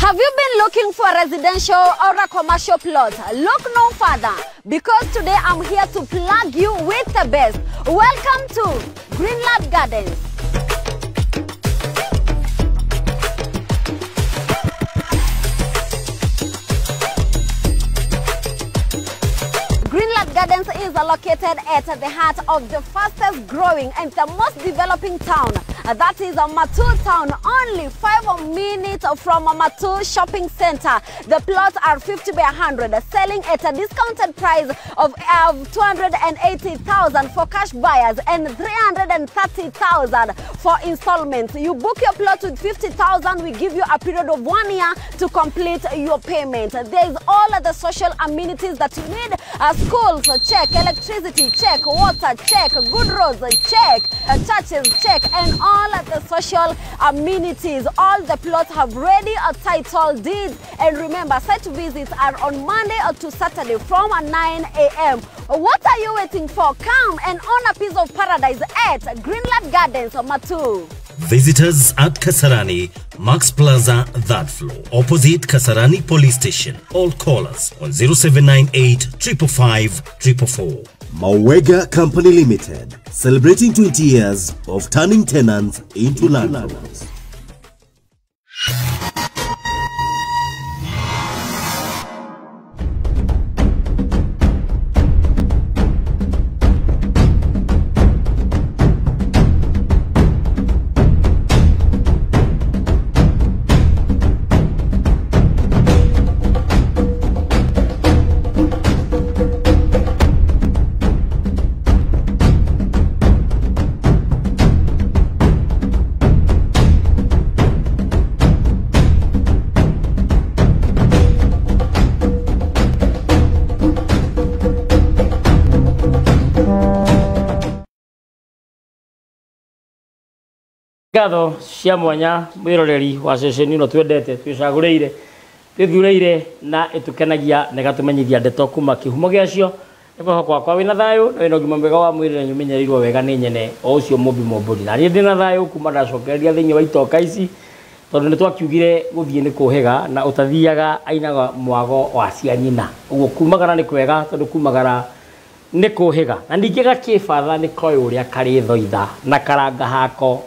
Have you been looking for a residential or a commercial plot? Look no further, because today I'm here to plug you with the best. Welcome to Greenland Gardens. Greenland Gardens is located at the heart of the fastest growing and the most developing town. That is Matu town, only 5 minutes from Matu shopping center. The plots are 50 by 100, selling at a discounted price of 280,000 for cash buyers and 330,000 for installments. You book your plot with 50,000, we give you a period of 1 year to complete your payment. There is all of the social amenities that you need. Schools, check. Electricity, check. Water, check. Good roads, check. Churches, check. And all of the social amenities. All the plots have ready a title deed. And remember, site visits are on Monday to Saturday from 9 a.m. What are you waiting for? Come and own a piece of paradise at Greenland Gardens, Matu. Visitors at Kasarani, Max Plaza, that floor, opposite Kasarani Police Station. All callers on 0798 555 444. Mawega Company Limited, celebrating 20 years of turning tenants into landlords. Gatho cia mwanya mwiroreri wa ceceni no twendete twicagũrĩire twithureire na itukenagia na gatumenyithia ndeto kuma kihumo giacio ebo kwa wina thayo na wina ngima mwega wa mwiri na nyumenyerirwo wega ni nyene o ucio mumbi mumburi na rĩndĩ na thayo kuma ndacokereria thĩinĩ wa itoka ici tondũ nĩ twakiugire gũthiĩ nĩ kũhĩga na ũtathiaga ainaga mwago wa cia nyina ũguo kumagara nĩ kwega tondũ kumagara nĩ kũhĩga na ningĩ gakĩbatha nĩ koĩ ũrĩa karĩ thoitha na karanga hako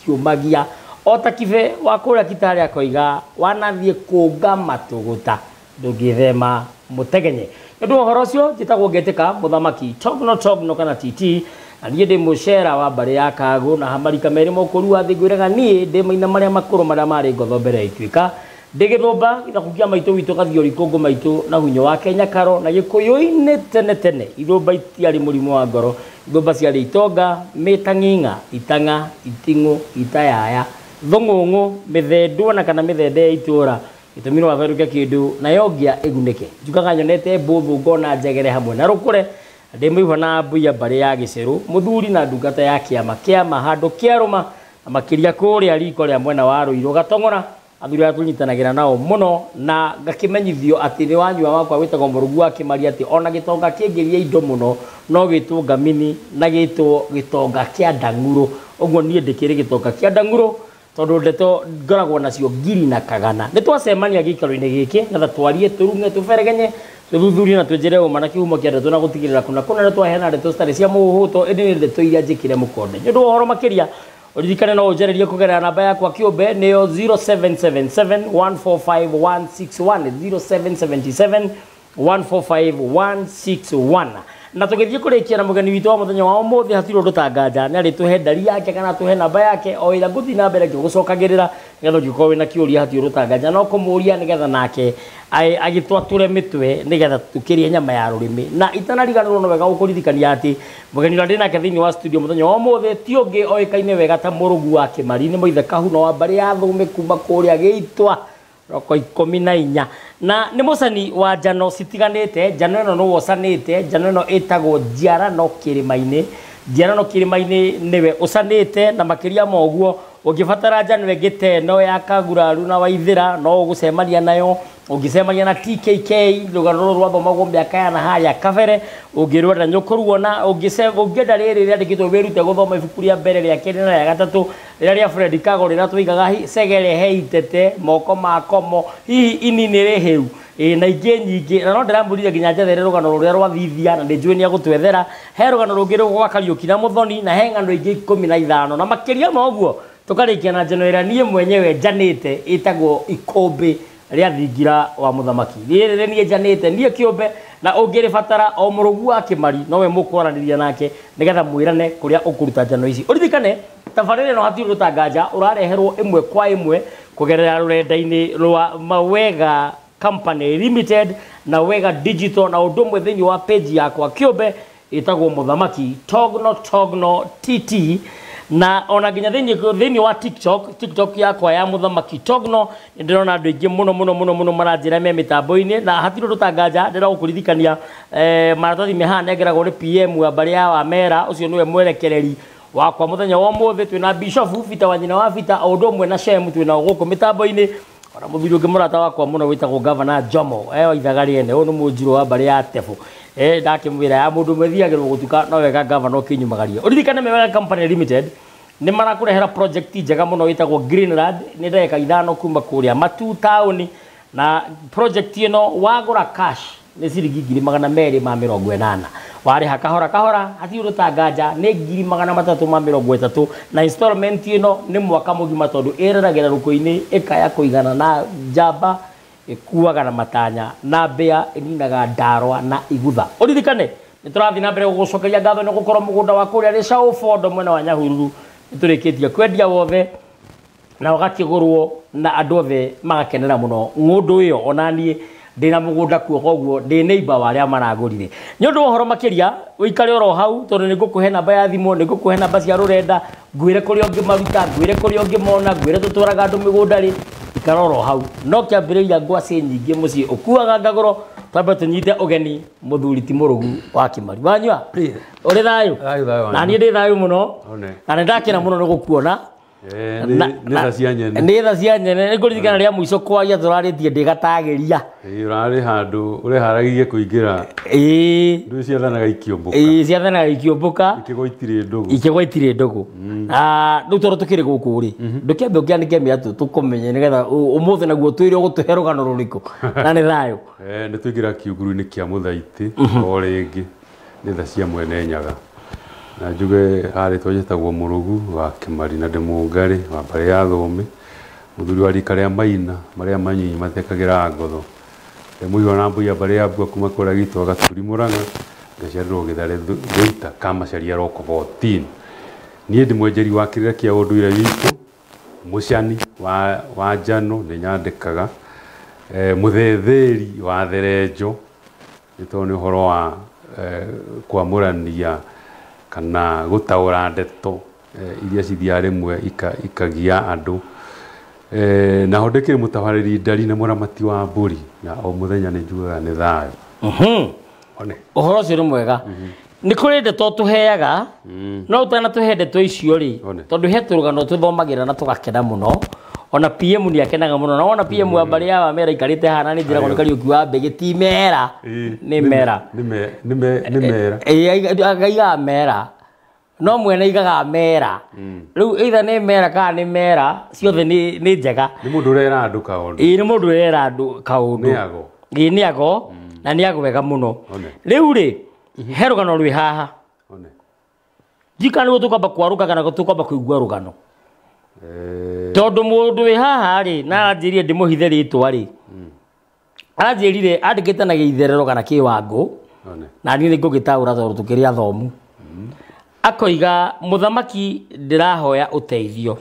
kiumagia otakive wakũrĩa kitari akoiga wanathie kũnga matũgũta ndũngĩthema mũtegenye nĩndũ ũhoro ũcio njĩtagwo ngetĩka mũthamaki Togno kana TT na niĩ ndĩ mũcera wa mbarĩ ya Kagũ na hamarika merĩ mũkũrua thĩ ngwĩraga niĩ ndĩ maina marĩa makũrũ marĩa marĩ ngotho mbere ituĩka ndĩgĩthũmba gĩthakukia maitũ witũ gathiori kũngũ maitũ na hunyo wa Kenya karo na gĩkũyũ-inĩ tene ithũmba itiarĩ mũrimũ wa ngoro ithũmba ciarĩ itonga mĩtang'ing'a itang'a iting'ũ itayaya thũng'ũng'ũ mĩthendwo na kana mĩthende ya itũra gĩtũmi no atherũke kĩndũ nayo ngĩa ĩgunĩke njugaga nyonete mbũthũ ngona njegere hamwe na rũkũre ndĩ mũiwa na mbuya mbarĩ ya gĩcerũ mũthuri na ndungata ya kĩama handũ kĩarũma na makĩria kũrĩa riko rĩa mwena wa Rũirũ Gatong'ora athuri aya tũnyitanagĩra nao mũno na ngakĩmenyithio atĩ nĩ wanyua wakwa wĩtagwo Mũrũgu akĩmaria atĩ ona gĩtonga kĩngĩria indo mũno no gĩtwo ngamini na gĩtwo gĩtonga kĩa Ndang'urũ ũguo niĩ ndĩkĩrĩ gĩtonga kĩa Ndang'urũ tondũ ndeto ngoragwo nacio ngiri na kagana nĩ twacemania gĩikaro-inĩ gĩkĩ na twarie tũrunge tũberegenye tũthuthurie na twĩnjĩre ũma na kĩhumo kĩa ndeto na gũtigĩrĩra kuna nĩ twaheana ndeto citarĩ cia mũhuhũto ĩndĩ nĩ ndeto iria njĩkĩre mũkonde nĩ ũndũ wa ũhoro makĩria uririkane no ũnjererie kũgerera namba yakwa kĩũmbe nĩyo 0777145161 0777145161 na tũgĩthiĩ kũrĩkia na mũgeni witũ wa mũthenya wa ũmũthĩ hatirĩ ũndũ tanganja nĩ arĩtũhe ndari yake kana tũhe namba yake o ĩrĩa ngũthiĩ na mbere ngĩgũcokagĩrĩra nĩgetha ũngĩkorwo wĩna kĩũria hatirĩ ũndũ tanganja no kũmũria nĩgetha nake agĩtwatũre mĩtwe nĩgetha tũkĩrie nyama ya rũrĩmĩ na itanariganĩrwo no wega gũkũririkania atĩ mũgeni ũrĩa ndĩ nake thĩinĩ wa studio mũthenya wa ũmũthĩ ti ũngĩ oĩkaine wega ta Mũrũgu wa Kĩmari nĩ Mũithe Kahuno wa mbarĩ ya Thũme kuma kũrĩa Gĩitwa roko 14 na nĩ mũcani wa njano citiganĩte njano ĩno nĩ wocanĩte njano ĩno ĩtagwo njiarano kĩrĩma-inĩ njiarano kĩrĩma-inĩ nĩwe ũcanĩte na makĩria ma ũguo Ũngĩbatara njanũre ngĩteno ya Kaguraru na Waithĩra no ũgũcemania nayo. Ũngĩcemania na TKK rũgano rwathomagwo mĩaka ya harĩa kabere. Ũngĩrwenda nyũkũruona ũngĩenda rĩrĩ rĩandĩkĩtwo wĩrute gũthoma ibuku rĩa mbere rĩa kerĩ na rĩa gatatũ rĩrĩa rĩa Fred Kago rĩrĩa tũigaga segere heitete moko makomo hihi inini rĩhĩu na ingĩ nyingĩ na no ndĩramũrire nginya njethere rũgano rũrĩa rwathithia na ndĩnjũĩ nĩ agũtwethera he rũgano rũngĩ rwa Kariũki na Mũthoni na he ng'ano ingĩ 15 na makĩria ma ũguo tũkarĩkia na njano ĩrĩa niĩ mwenyewe njanĩte ĩtagwo ikũmbĩ rĩa thingira wa mũthamaki rĩrĩ niĩ njanĩte niĩ kĩũmbe na ũngĩrĩbatara o mũrũgu wa Kĩmari nowe mũkwaranĩria nake nĩgetha mwĩrane kũrĩa ũkũruta njano ici ũririkane tabarĩra no hatirĩ gũtanganja ũrareherwo ĩmwe kwa ĩmwe kũgerera rũrenda-inĩ rwa Mawega Company Limited na Wega Digital na ũndũ ũmwe thĩinĩ wa page yakwa kĩũmbe ĩtagwo mũthamaki Togno TT na ona nginya thĩinĩ wa TikTok yakwa ya mũthamaki Togno ndĩrona andũ aingĩ mũno maranjĩra me mĩtambo-inĩ na hatirĩ gũtanganja ndĩra gũkũririkania maratathi mehana nengeragwo nĩ PM wa mbarĩ ya Wamera ũcio nĩwe mwerekereri wakwa mũthenya wa ũmũthĩ twĩna Bishop Vita wa nyina wa Vita o ũndũ ũmwe na Shem twĩna gũkũ mĩtambo-inĩ ona mũthuri ũngĩ mũrata wakwa mũno wĩtagwo Governor Jomo waithaga rĩene ũyũ nĩ mũnjirũ wa mbarĩ ya Tebu ndakĩmwĩra ya mũndũ mwethiagĩrwo gũtuĩka no wega Governor ũkĩnyumagaria ũririkane Mawega Company Limited nĩ marakũrehera project njega mũno wĩtagwo Greenland nĩ ndagĩka 5 kuma kũrĩa Matu town na project ĩno wagũra cash nĩ ciringi 280 warĩha kahora hatirĩ gũtanganja nĩ 330 na installment ĩno nĩ mwaka mũgima tondũ ĩreragĩra rũkũ-inĩ ĩkaya kũigana na njamba ĩkuaga na matanya na mbĩa ĩninaga ndarwa na igutha ũririkane nĩ tũrathiĩ na mbere gũgũcokeria ngatho nĩ gũkorwo mũgũnda wa kũrĩa rĩ Shaũfondo mwena wa Nyahururu nĩ tũrĩkĩtie kwendia wothe na ũgakĩgũrwo na andũ othe magakenera mũno ng'ũndũ ĩyo ona niĩ ndĩna mũgũnda kuo koguo ndĩ neighbor wa arĩa maragũrire nĩ ũndũ wa ũhoro makĩria ũikare oro hau tondũ nĩ ngũkũhe namba ya thimũ nĩ ngũkũhe namba cia rũrenda ngwĩre kũrĩa ũngĩmaruta ngwĩre kũrĩa ũngĩmona ngwĩre tũtwaraga andũ mĩgũnda rĩ ikara oro hau no kĩambĩrĩria ngwacĩ nyingĩ mũciĩ ũkuaga ngagũro twambe tũnyite ũgeni mũthuri ti mũrũgu wa Kĩmari wanyua ũrĩ thayũ na niĩ ndĩ thayũ mũno na nĩ ndakena mũno nĩ gũkuona nĩ tha cia nyene nĩ ngũririkana rĩa mũico kwaria tũrarĩtie ndĩgatagĩria ũrarĩ handũ ũreharagirie kũingĩra ndũ ciathanaga ikĩũmbũka ciathanaga ikĩũmbũka ikĩgwa ndũgũ rĩu tondũ tũkĩrĩ gũkũ rĩ ndũkĩambe ũkĩanĩke mĩatũ tũkũmenye nĩgetha ũmũthĩ naguo twĩre ũgũtũhe rũgano rũrĩkũ na nĩ thayũ nĩ tũingĩra kiuguru-inĩ kĩa mũthaitĩ o rĩngĩ nĩ tha cia mwene Nyaga na njuge harĩ twetagwo mũrũgu wa Kĩmari na ndĩmũngarĩ wa mbarĩ ya Thũmbĩ mũthuri wa rika rĩa Maina marĩa manyinyi matekagĩra ngotho mũigo na mbũia mbarĩ ya Mbua kuma kũrĩa Gitũ Gaturi Mũrang'a ngaciarĩrwo Gĩtharĩ Thũita Kamacharia Roko 14 niĩ ndĩ mwenjeri wa kĩrĩra kĩa ũndũire witũ mũcani wa njano nĩ nyandĩkaga mũthetheri wa therenjo nĩ tondũ nĩ ũhoro wa kwamũrania kana gũtaũra ndeto iria cithiaga rĩmwe ikagia andũ naho ndĩkĩrĩ mũtabarĩri ndari na mũramati wa mbũri na o mũthenya nĩ njugaga nĩ thayũ ũhoro ũcio nĩ mwega nĩ kũrĩ ndeto tũheaga no ũtanatũhe ndeto icio rĩ tondũ he tũrũgano tũthomagĩra na tũgakena mũno ona PM nĩ akenaga mũno na ona PM wa mbarĩ ya Wamera ikarĩte hana nĩ njĩragwo nĩ Kariũki wa Mbegĩ ti mera nĩ mera agaiga mera no mwene igaga mera rĩu either nĩ mera kana nĩ mera ciothe nĩ njega nĩ mũndũ ũrera andũ kaũndũ nĩ mũndũ ũrera andũ kaũndũ nĩ ago na nĩ ago wega mũno rĩu rĩ he rũgano rwĩ haha njika nĩ gũtũkwamba kwarũka kana gũtũkwamba kũigua rũgano tondũ mũndũ wĩ haha rĩ na anjĩrire ndĩmũhithe rĩtwa rĩ anjĩrire andĩkĩte na Gĩitherero kana Kĩwangũ na niĩ nĩ ngũgĩtaũra tondũ tũkĩrĩ athomu akoiga mũthamaki ndĩrahoya ũteithio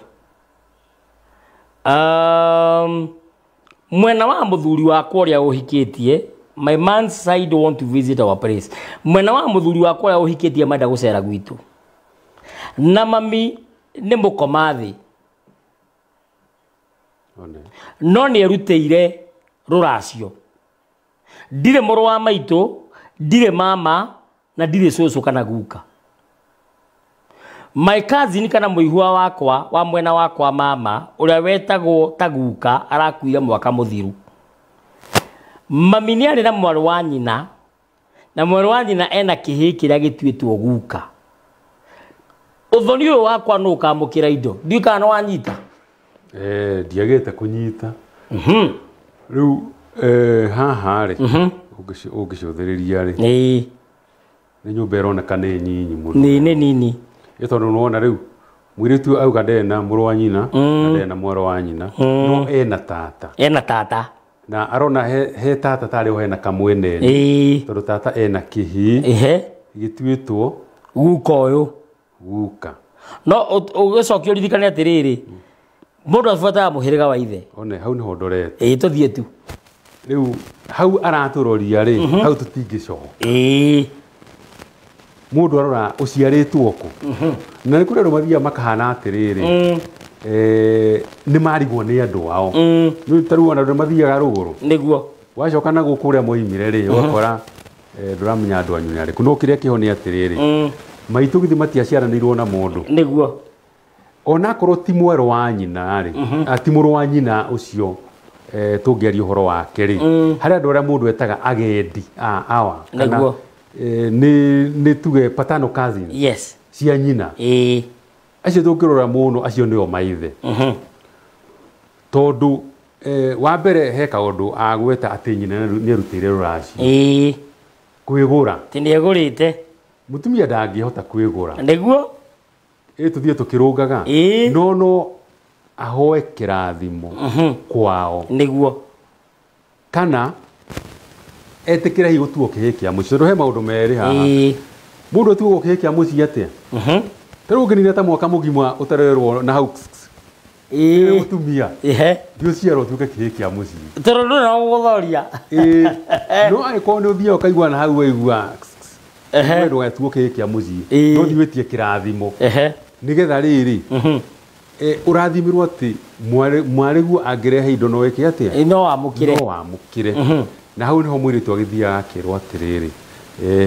mwena wa mũthuri wakwa ũrĩa ũhikĩtie my man's side want to visit our place mwena wa mũthuri wakwa ũrĩa ũhikĩtie menda gũcera gwitũ na mami nĩ mũkoma thĩ no nĩ erutĩire rũracio ndirĩ mũrũ wa maitũ ndirĩ mama na ndirĩ cũcũ kana guka My cousin kana muihua wakwa wa mwena wakwa mama uria wetagwo taguka arakuire mwaka muthiru. Mami ni ari na mwaru wa nyina na mwaru wa nyina ena kihi kiria gituitwo guka. Uthoni uyu wakwa no ukamukira indo ndika no wanyita ndiagete kunyita riu haha ri ugicuthiriria ri ni nyumba ironeka ni nyinyi muno ni nini itondu nuona riu mwiritu auga ndena muru wa nyina na ndena mwaru wa nyina no ena tata na arona he tata tari o hena kamwene tondu tata ena kihi gituitwo guka uyu guka no ugicokio ririkane atiriri mundu afuata muhiriga wa ithe one hau ni hondorete tuthie tu riu hau araturoria ri hau tutingicoka mundu arora uciaritwo ku na ni kuri andu mathia makahana atiriri ni marigwo ni andu ao ni taru andu mathiaga ruguru niguo wacoka na gukuria moimire ri wakora nduramenya andu anyu ni ari kuno kiria kiho ni atiriri maitu githi matiaciaranirwo na mundu niguo ona korwo ti mweru wa nyina ri ti muru wa nyina ucio tungiaria uhoro wake ri hari andu aria mundu etaga agendi awa niguo ni tuge patano cousin yes cia nyina acio tungirora muno acio nio maithe tondu wa mbere he kaundu agweta ati nyina ni rutire ruraci kwigura ti ni egurite mutumia ndangihota kwigura niguo tuthie tukirungaga no ahoe kirathimo kwao niguo kana etikira higutuo kihikia muci ndo he maundu meri haha mundu tuo kihikia muci atia tero nginire ta mwaka mugimwa utarerwo na hau mutumia dio ciaro tuke kihikia muci tero ndo na guthoria no ai ko ni uthia ukaigwa na hau waigua ndo gatuo kihikia muci no thiwetie kirathimo nigetha riri urathimirwo ati mwariguo angirehe indo no weke atia no amukire na hau niho mwiritu agithiaga akirwo atiriri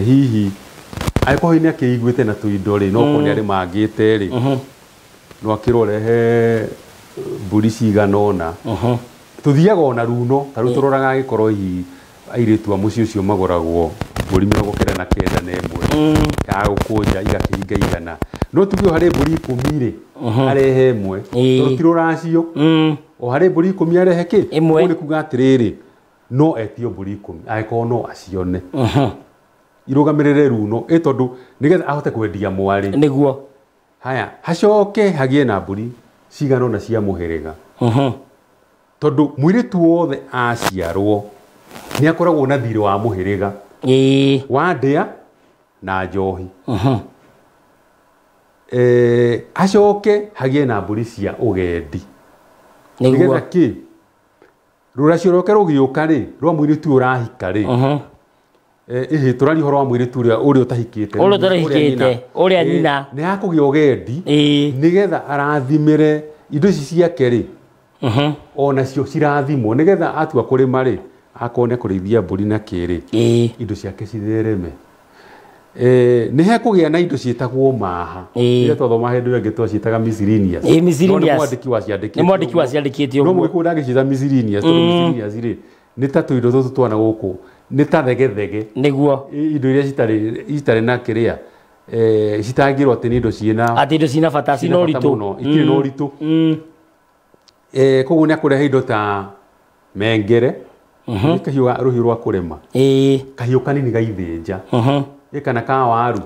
hihi aiko ni akiiguite na tuindo ri no ko ni ari mangite ri no akirwo rehe mburi ciganona tuthiaga ona runo taru turoraga gikorwo hihi airitu a muci ucio magoragwo mburi 99 na emwe ya gukunja igakihinga igana no tugio hari mburi 10 ri arehe emwe turutiro racio o hari mburi 10 arehe ki ni kuga atiriri no etio mburi 10 aiko no acione irugamirire runo tondu nigetha ahote kwendia mwari niguo haya hacoke hagie na mburi cigano na cia muhiriga tondu mwiritu wothe aciarwo ni akoragwo na thiri wa muhiriga wa ndia na njohi acoke hagie na mburi cia ugendi nigetha ki ruracio roke rugiuka ri rwa mwiritu urahika ri turari horo wa mwiritu uria utahikite uria nyina ni akugia ugendi nigetha arathimire indo ici ciake ri ona cio cirathimwo nigetha atua kurima ri akone kurithia mburi na kiri indo ciake cithereme ni he kugia na indo cietagwo maha ile twathoma hindu ingi twacitaga miscellaneous mwandiki wa ciandikite no mwikunda ngicita miscellaneous ri ni ta tuindo tutu twana guku ni ta thegethege niguo indo iria citari na kiria citangirwo ati ni indo ciina bata cino ritu itire no ritu koguo ni akurehe indo ta mengere kahiu ruhiu rwa kurema kahiu kanini gaithinja kana ka waru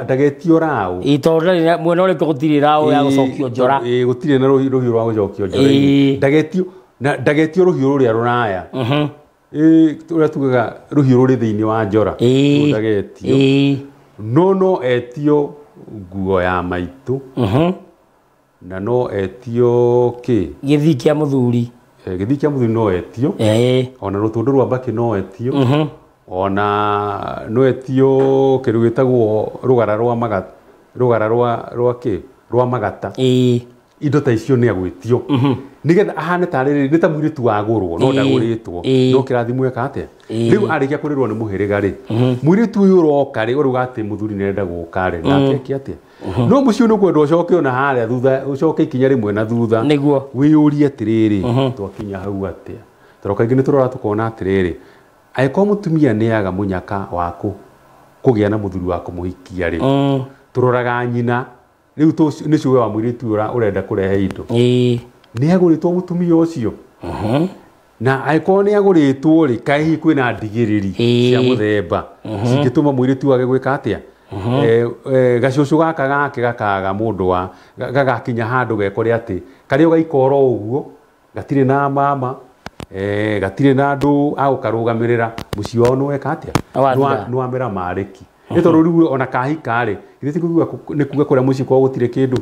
ndagetio rao itonda mwena uri gutiri rao ya gucokio njora gutiri na ruhiu rwa gucokio njora ndagetio ruhiu ruria ruraya uria tugaga ruhiu ruri thiini wa njora ndagetio no etio nguo ya maitu na no etio ki githi kia muthuri no etio ona rutundu rwa mbaki no etio ona no etio kiru gitagwo rugara rwa magata rwa ki rwa magata indo ta icio nĩ agwĩtio nigetha ahane tarĩ nĩ ta mũirĩtu wagũrwo no ndagũrĩtwo no kĩrathimo eka atĩa rĩu arĩkia kũrĩrwo nĩ mũhĩrĩga rĩ mũirĩtu ũyũ ũroka rĩ ũrauga atĩ mũthuri nĩarenda gũka rĩ nake atĩa no mũciĩ nĩ kwenda ũcoke ona harĩa thutha ũcoke ikinya rĩmwe na thutha nĩguo wĩyũrie atĩrĩrĩ twakinya hau atĩa tondũ kaingĩ nĩ tũrora tũkona atĩrĩrĩ angĩkorwo mũtumia nĩaga mũnyaka wa kũgĩa na mũthuri wa kũmũhikia rĩ tũroraga nyina rĩu nĩcio we wa mũirĩtu ũrenda kũrehe indo nĩ agũrĩtwo mũtumia ũcio na angĩkorwo nĩ agũrĩtwo rĩ kaĩ hihi kwĩna ndigĩrĩri cia mũthemba cingĩtũma mũirĩtu wage gwĩka atĩa gacũcũ gaka gake gakaga mũndũ wa gagakinya handũ gekore atĩ karĩa ũgaikora ũguo gatirĩ na mama gatirĩ na andũ agũkarũgamĩrĩra mũciĩ wao nĩweka atĩa nĩwamera marĩki nĩ tondũ rĩu ona kahika rĩ githĩ nĩ kuga kũrĩa mũciĩ kwao gũtirĩ kĩndũ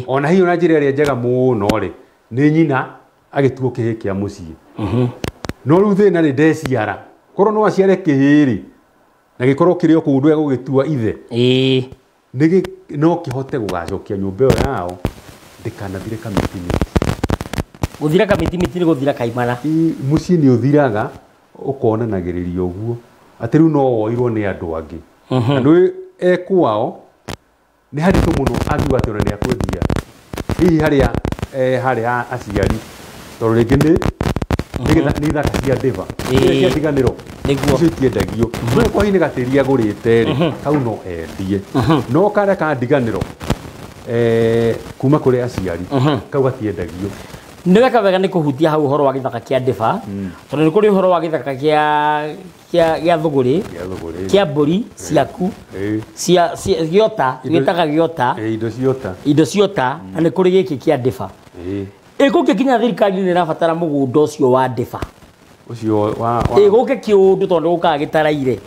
ona hihi ona njĩra ĩrĩa njega mũno rĩ nĩ nyina agĩtuo kĩhĩ kĩa mũciĩ no rĩu thĩna rĩ ndeciara korwo no aciare kĩhĩ rĩ na gĩkorwo kĩrĩ o kũu ndũ gũgĩtua ithe no kĩhote gũgacokia nyũmba ĩyo yao ndĩkanathire kamitimiti gũthira kamitimiti nĩ gũthira kaimana mũciĩ nĩ ũthiraga ũkonanagĩrĩria ũguo atĩ rĩu no woirwo nĩ andũ angĩ andũ ekwao nĩ haritũ mũno angiuga atĩ ona nĩ akwendia hihi harĩa aciari tondũ rĩngĩ nĩ ithaka cia ndĩva cia ndiganĩro icio itiendagio no kwa hihi nĩ gatĩri agũrĩte rĩ kau no endie no karĩa ka ndiganĩro kuma kũrĩ aciari kau gatiendagio nĩ weka wega nĩ kũhutia hau ũhoro wa gĩthaka kĩa ndĩba tondũ nĩ kũrĩ ũhoro wa gĩthaka gĩa thũgũrĩ kĩa mbũri ciaku gĩota gĩtaga gĩota indo ciota na nĩ kũrĩ gĩkĩ kĩa ndĩba gũkĩkinya thirikari nĩ ĩrabatara mũgũnda ũcio wa ndĩba gũkĩ kĩũndũ tondũ gũkaga gĩtaraire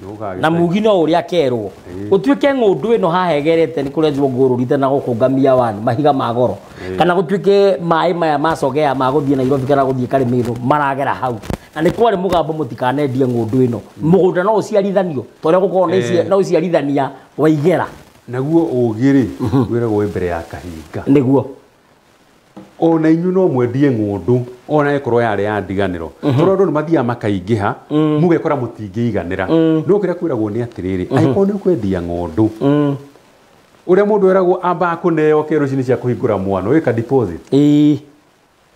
na mugi no ũrĩa akerwo gũtuĩke ng'ũndũ ĩno hahegerete nĩ kũrĩa ngũrũrite na gũkũngamia wani mahiga ma goro kana gũtuĩke maĩ maya macogea ma gũthiĩ Nairobi kana gũthiĩ Karĩmĩndũ maragera hau na nĩ kwarĩ mũgambo mũtikanendie ng'ũndũ ĩno mũgũnda no ũciarithanio tondũ gũkorwo no ũciarithania waigera naguo ũgĩ-rĩ wĩragwo mbere ya kahinga nĩguo ona inyu no mwendie ng'ũndũ ona ĩkorwo yarĩ ya ndiganĩro tondũ andũ nĩ mathiaga makaingĩha mũgekora mũtingĩiganĩra no kĩrĩa kwĩragwo nĩ atĩrĩrĩ angĩkorwo nĩ ũkwendia ng'ũndũ ũrĩa mũndũ eragwo ambaga kũneo kero ici nĩ cia kũhingũra mwana wĩka deposit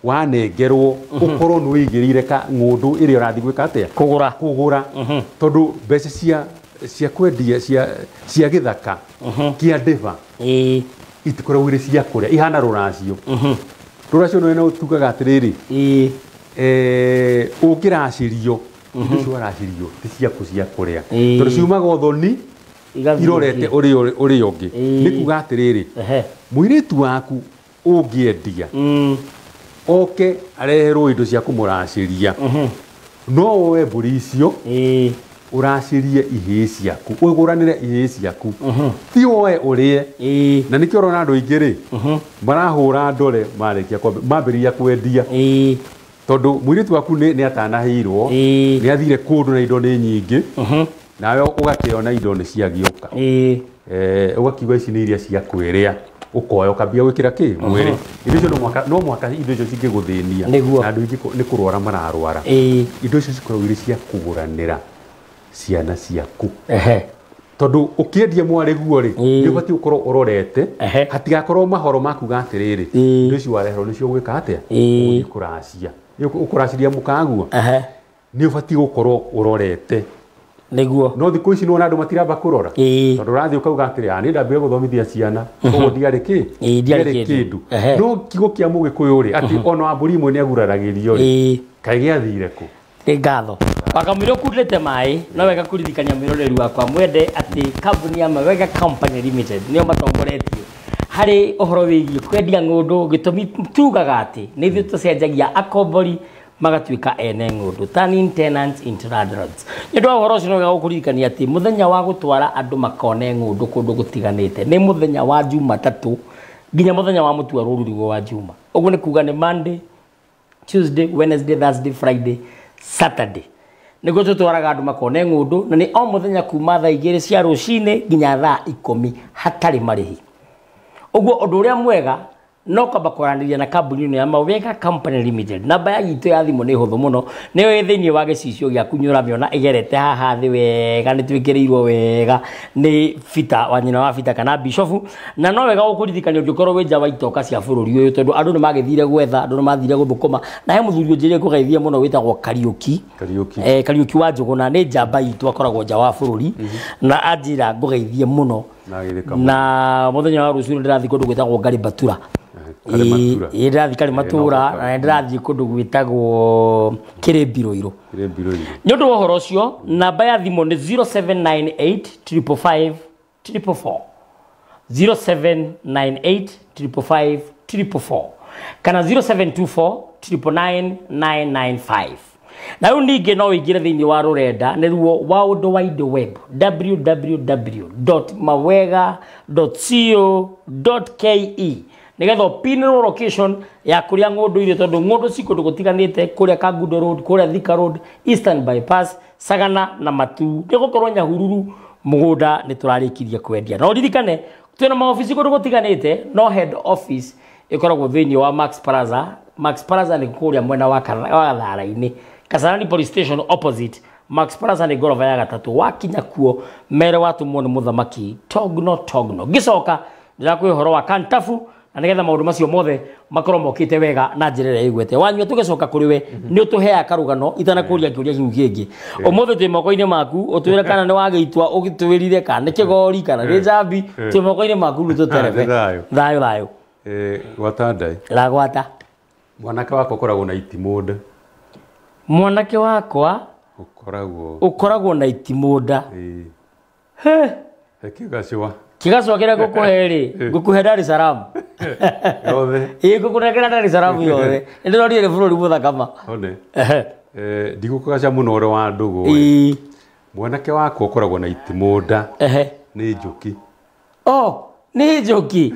wanengerwo ũkorwo nĩ wĩigĩrĩire ng'ũndũ ĩrĩa ũrathiĩ gwĩka atĩa kũgũra tondũ mbeca cia kwendia cia gĩthaka kĩa ndĩba itikoragwo irĩ cia kũrĩa ihana rũracio rũracio no tugaga atĩrĩrĩ ũngĩracirio indo icio waracirio ti ciaku cia kũrĩa tondũ ciumaga ũthoni irorete ũrĩa ũngĩ nĩ kuga atĩrĩrĩ mũirĩtu waku ũngĩendia oke areherwo indo cia kũmũraciria no woe mbũri icio ũracirie ihĩĩ ciaku ũgũranĩre ihĩĩ ciaku ti woe ũrĩe na nĩkĩo ũrona andũ aingĩ-rĩ marahũra ndore marĩkia mambĩrĩria kwendia tondũ mũirĩtu waku nĩ atanaheirwo nĩ athire kũndũ na indo nĩ nyingĩ nawe ũgakĩona indo nĩ ciagĩũka ũgakiuga ici nĩ iria cia kwĩrĩa ũkoya ũkambia gwĩkĩra kĩ mwĩrĩ indo icio no mwaka indo icio cingĩgũthĩnia na andũ aingĩ nĩ kũrwara mararwara indo icio cikoragwo irĩ cia kũgũranĩra ciana ciaku tondũ ũkĩendia mwarĩguo-rĩ nĩ ũbatiĩ gũkorwo ũrorete hatigakorwo mahoro makuga atĩrĩrĩ indo icio wareherwo nĩcio gwĩka atĩa ũgũthiĩ kũracia ũkũraciria mũkaguo nĩ ũbatiĩ gũkorwo ũrorete nĩguo no thikũ ici nĩwona andũ matiramba kũrora tondũ ũrathiĩ ũkauga atĩrĩ nĩ ndambire gũthomithia ciana ũguo ndiarĩ kĩndũ no kiugo kĩa mũgĩkũyũ-rĩ atĩ ona wa mbũri imwe nĩ aguraragĩrio-rĩ kaĩ gĩathire kũ nĩ ngatho wakamwĩra ũkundĩte maĩ no wega kũririkania mwĩroreri wakwa mwende atĩ kambuni ya Mawega Company Limited nĩo matongoretie harĩ ũhoro wĩgiĩ kwendia ng'ũndũ gĩtũmi tugaga atĩ nĩ ithuĩ tũcenjagia akombori magatuĩka ene ng'ũndũ turning tenants into landlords nĩ ũndũ wa ũhoro ũcio no wega gũkũririkania atĩ mũthenya wa gũtwara andũ makone ng'ũndũ kũndũ gũtiganĩte nĩ mũthenya wa Jumatatũ nginya mũthenya wa mũtua rũrũrigo wa Juma ũguo nĩ kuga nĩ Monday, Tuesday, Wednesday, Thursday, Friday, Saturday nĩguo tũtwaraga andũ makone ng'ũndũ na nĩ o mũthenya kuma thaa 2 cia rũcinĩ nginya thaa 10 hatarĩ marĩhi ũguo ũndũ ũrĩa mwega no kamba kwaraniria na kambuni ya Mawega Company Limited. Namba ya gitu ya thimu ni huthu muno ni we thiini wa gicicio gya kunyura miona igerete haha thi wega ni twikirirwo wega ni fita wa nyina wa fita kana bishofu na no wega gukuririkania ungikorwo wi nja wa itoka cia bururi uyu tondu andu ni magithire gwetha andu ni mathire guthukuma na he muthuri unjire kugeithia muno witagwo Kariuki Kariuki wa Njuguna ni njamba itu akoragwo nja wa bururi na anjira ngugeithie muno na muthenya wa ruciu ndirathi kundu gwitagwo Ngari Batura ndirathi Karimatura na ndirathi kundu gwitagwo Kirimbiroiro ni undu wa horo cio namba ya thimu ni 0798 555 444 0798 555 444 kana 0724 99995 na riu ningi no wingire thiini wa rurenda ni ruo World Wide Web www.mawega.co.ke nigetha pin location ya kuria ngundu ire tondu ngundu cikundu gutiganite kuria Kagundo Road kuria Thika Road Eastern Bypass Sagana na Matu ni gukorwo Nyahururu mugunda ni turarikiria kwendia no ririkane twina maofisi kundu gutiganite no head office ikoragwo thiini wa Max Plaza ni kuria mwena wa Thara-ini Kasarani Police Station opposite Max Plaza ni gorofa ya gatatu wakinya kuo mere watu muone muthamaki togno gicoka ndirakwĩ horo wa Kantafu na nigetha maundu macio mothe makorwo mokite wega na njirere igwete wanyua tugicoka kuri we ni utuhea karugano itana kuria kiuria kiu kingi umuthe twi moko-ini maku utwire kana ni wageitwa ugitwirire kana ni kigori kana ni njambi twi moko-ini maku rututerebe thayo Gwatandai ragwata mwanake wakwa ukoragwo na itimunda mwanake wakwa ukoragwo na itimunda kigacwa kira gukuheri gukuhe Dar es Salaam yothe gukunekera Dar es Salaam yothe ndirorire bururi muthakama one ndigukugaca muno ore wa ndugu mwanake wakwa ukoragwo na itimunda ni njuki ni njuki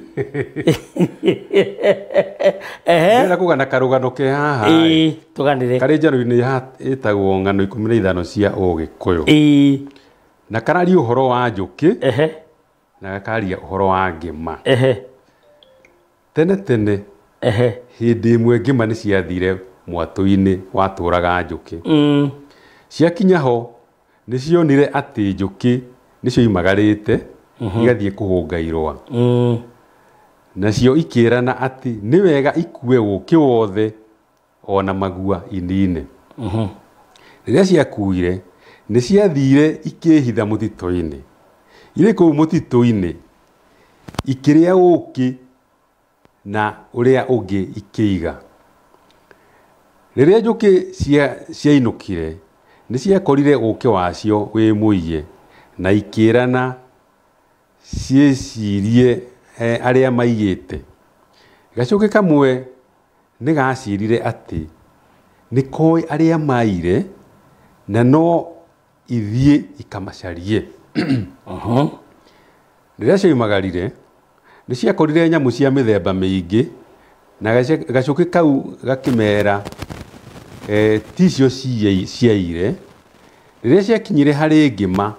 ndira kugana karugano ke haha tuganire kari njaru-ini itagwo ng'ano 15 cia Ugikuyu na karari uhoro wa njuki na gakaria uhoro wa ngima tene hindi imwe ngima ni ciathire mwatu-ini waturaga njuki ciakinya ho ni cionire ati njuki nicio imagarite igathie kuhunga irwa nacio ikirana ati ni wega ikue uki wothe ona magua inine riria ciakuire ni ciathire ikihitha mutito-ini ire kuu mutito-ini ikiria uki na uria ungi ikiiga riria njuki ciainukire ni ciakorire uki wacio wi muiye na ikirana ciecirie aria maigite gacuki kamwe ni gacirire ati ni koi aria maire na no ithie ikamacarie riria cioimagarire ni ciakorire nyamu cia mithemba miingi na gacuki kau gakimera ticio ciaire riria ciakinyire hari ngima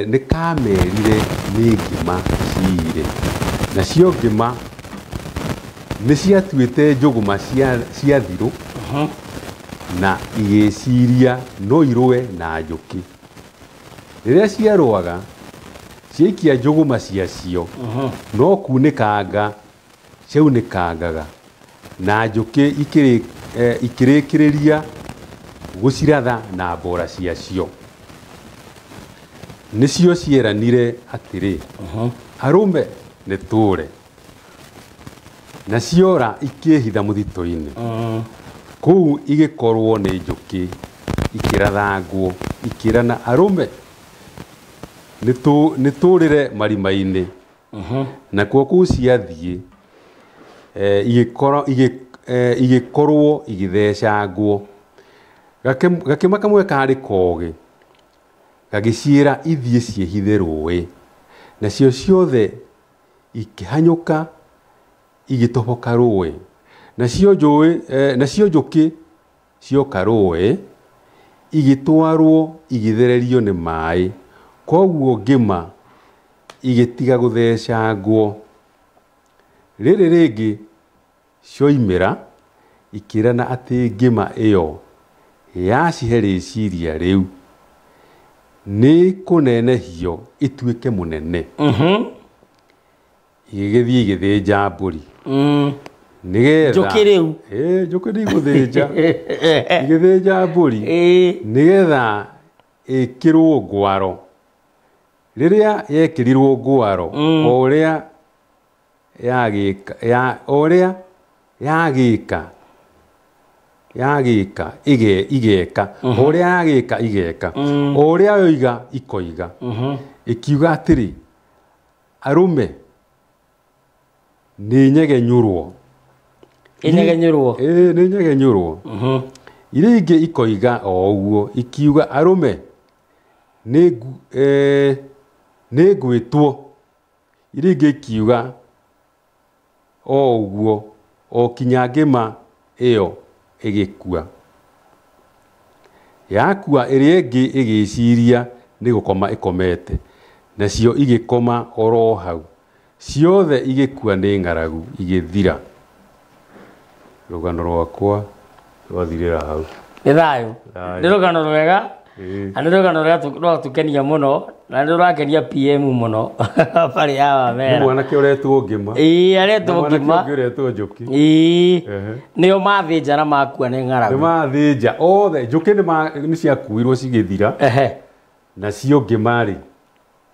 ni kamerire ni ngima ciire na cio ngima ni ciatuite njuguma cia thiru na igiciria no irue na njuki riria ciarwaga ciaikia njuguma ciacio no kunikanga ciaunikangaga na njuki ikirikiriria guciratha na mbora ciacio nicio cieranire atiri arume ni ture na ciora ikihitha muthito-ini kuu igikorwo ni njuki ikirathangwo ikirana arume ni turire marima-ini na kuo kuu ciathie igikorwo igithecangwo gakima kamwe kari kogi gagiciira ithie ciehithe rũĩ nacio ciothe ikihanyuka igitoboka rũĩ nacio njuki cioka rũĩ igitwarwo igithererio ni maĩ koguo ngima igitiga guthecangwo rĩrĩ rĩngĩ cioimĩra ikĩrana atĩ ngĩma ĩyo yacihe rĩciria rĩu nĩ kũnenehio ituĩke mũnene igĩgĩthiĩ igĩthĩnja mbũri nĩgetha njũkĩ rĩu njũkĩ nĩ igũthĩnja igĩthĩnja mbũri nĩgetha ĩkĩrwo ngwaro rĩrĩa yekĩrirwo ngwaro o ũrĩa yagĩka igeka o ũrĩa yagĩka igeka o ũrĩa yoiga ikoiga ikiuga atĩrĩ arũme nĩ nyegenyũrwo nĩ nyegenyũrwo iria ingĩ ikoiga o ũguo ikiuga arũme nĩ ngwĩtwo iria ingĩ ikiuga o ũguo o kinya ngĩma ĩyo ĩgĩkua yakua ĩrĩa ĩngĩ ĩgĩciria nĩ gũkoma ĩkomete nacio igĩkoma oro hau ciothe igĩkua nĩ ng'aragu igĩthira rũgano rwakwa rwathirĩra hau nĩ thayũ nĩ rũgano rwega na nĩ rũgano rwatũkenia mũno na nĩ rũrakenia PM mũno barĩ ya Wamera mwanake ũretwo ngĩma aretwo ngĩma mwanake ũretwo njũkĩ nĩo mathĩnja na makua nĩ ng'aragu nĩ mathĩnja othe njũkĩ nĩ ciakuirwo cigĩthira nacio ngĩma-rĩ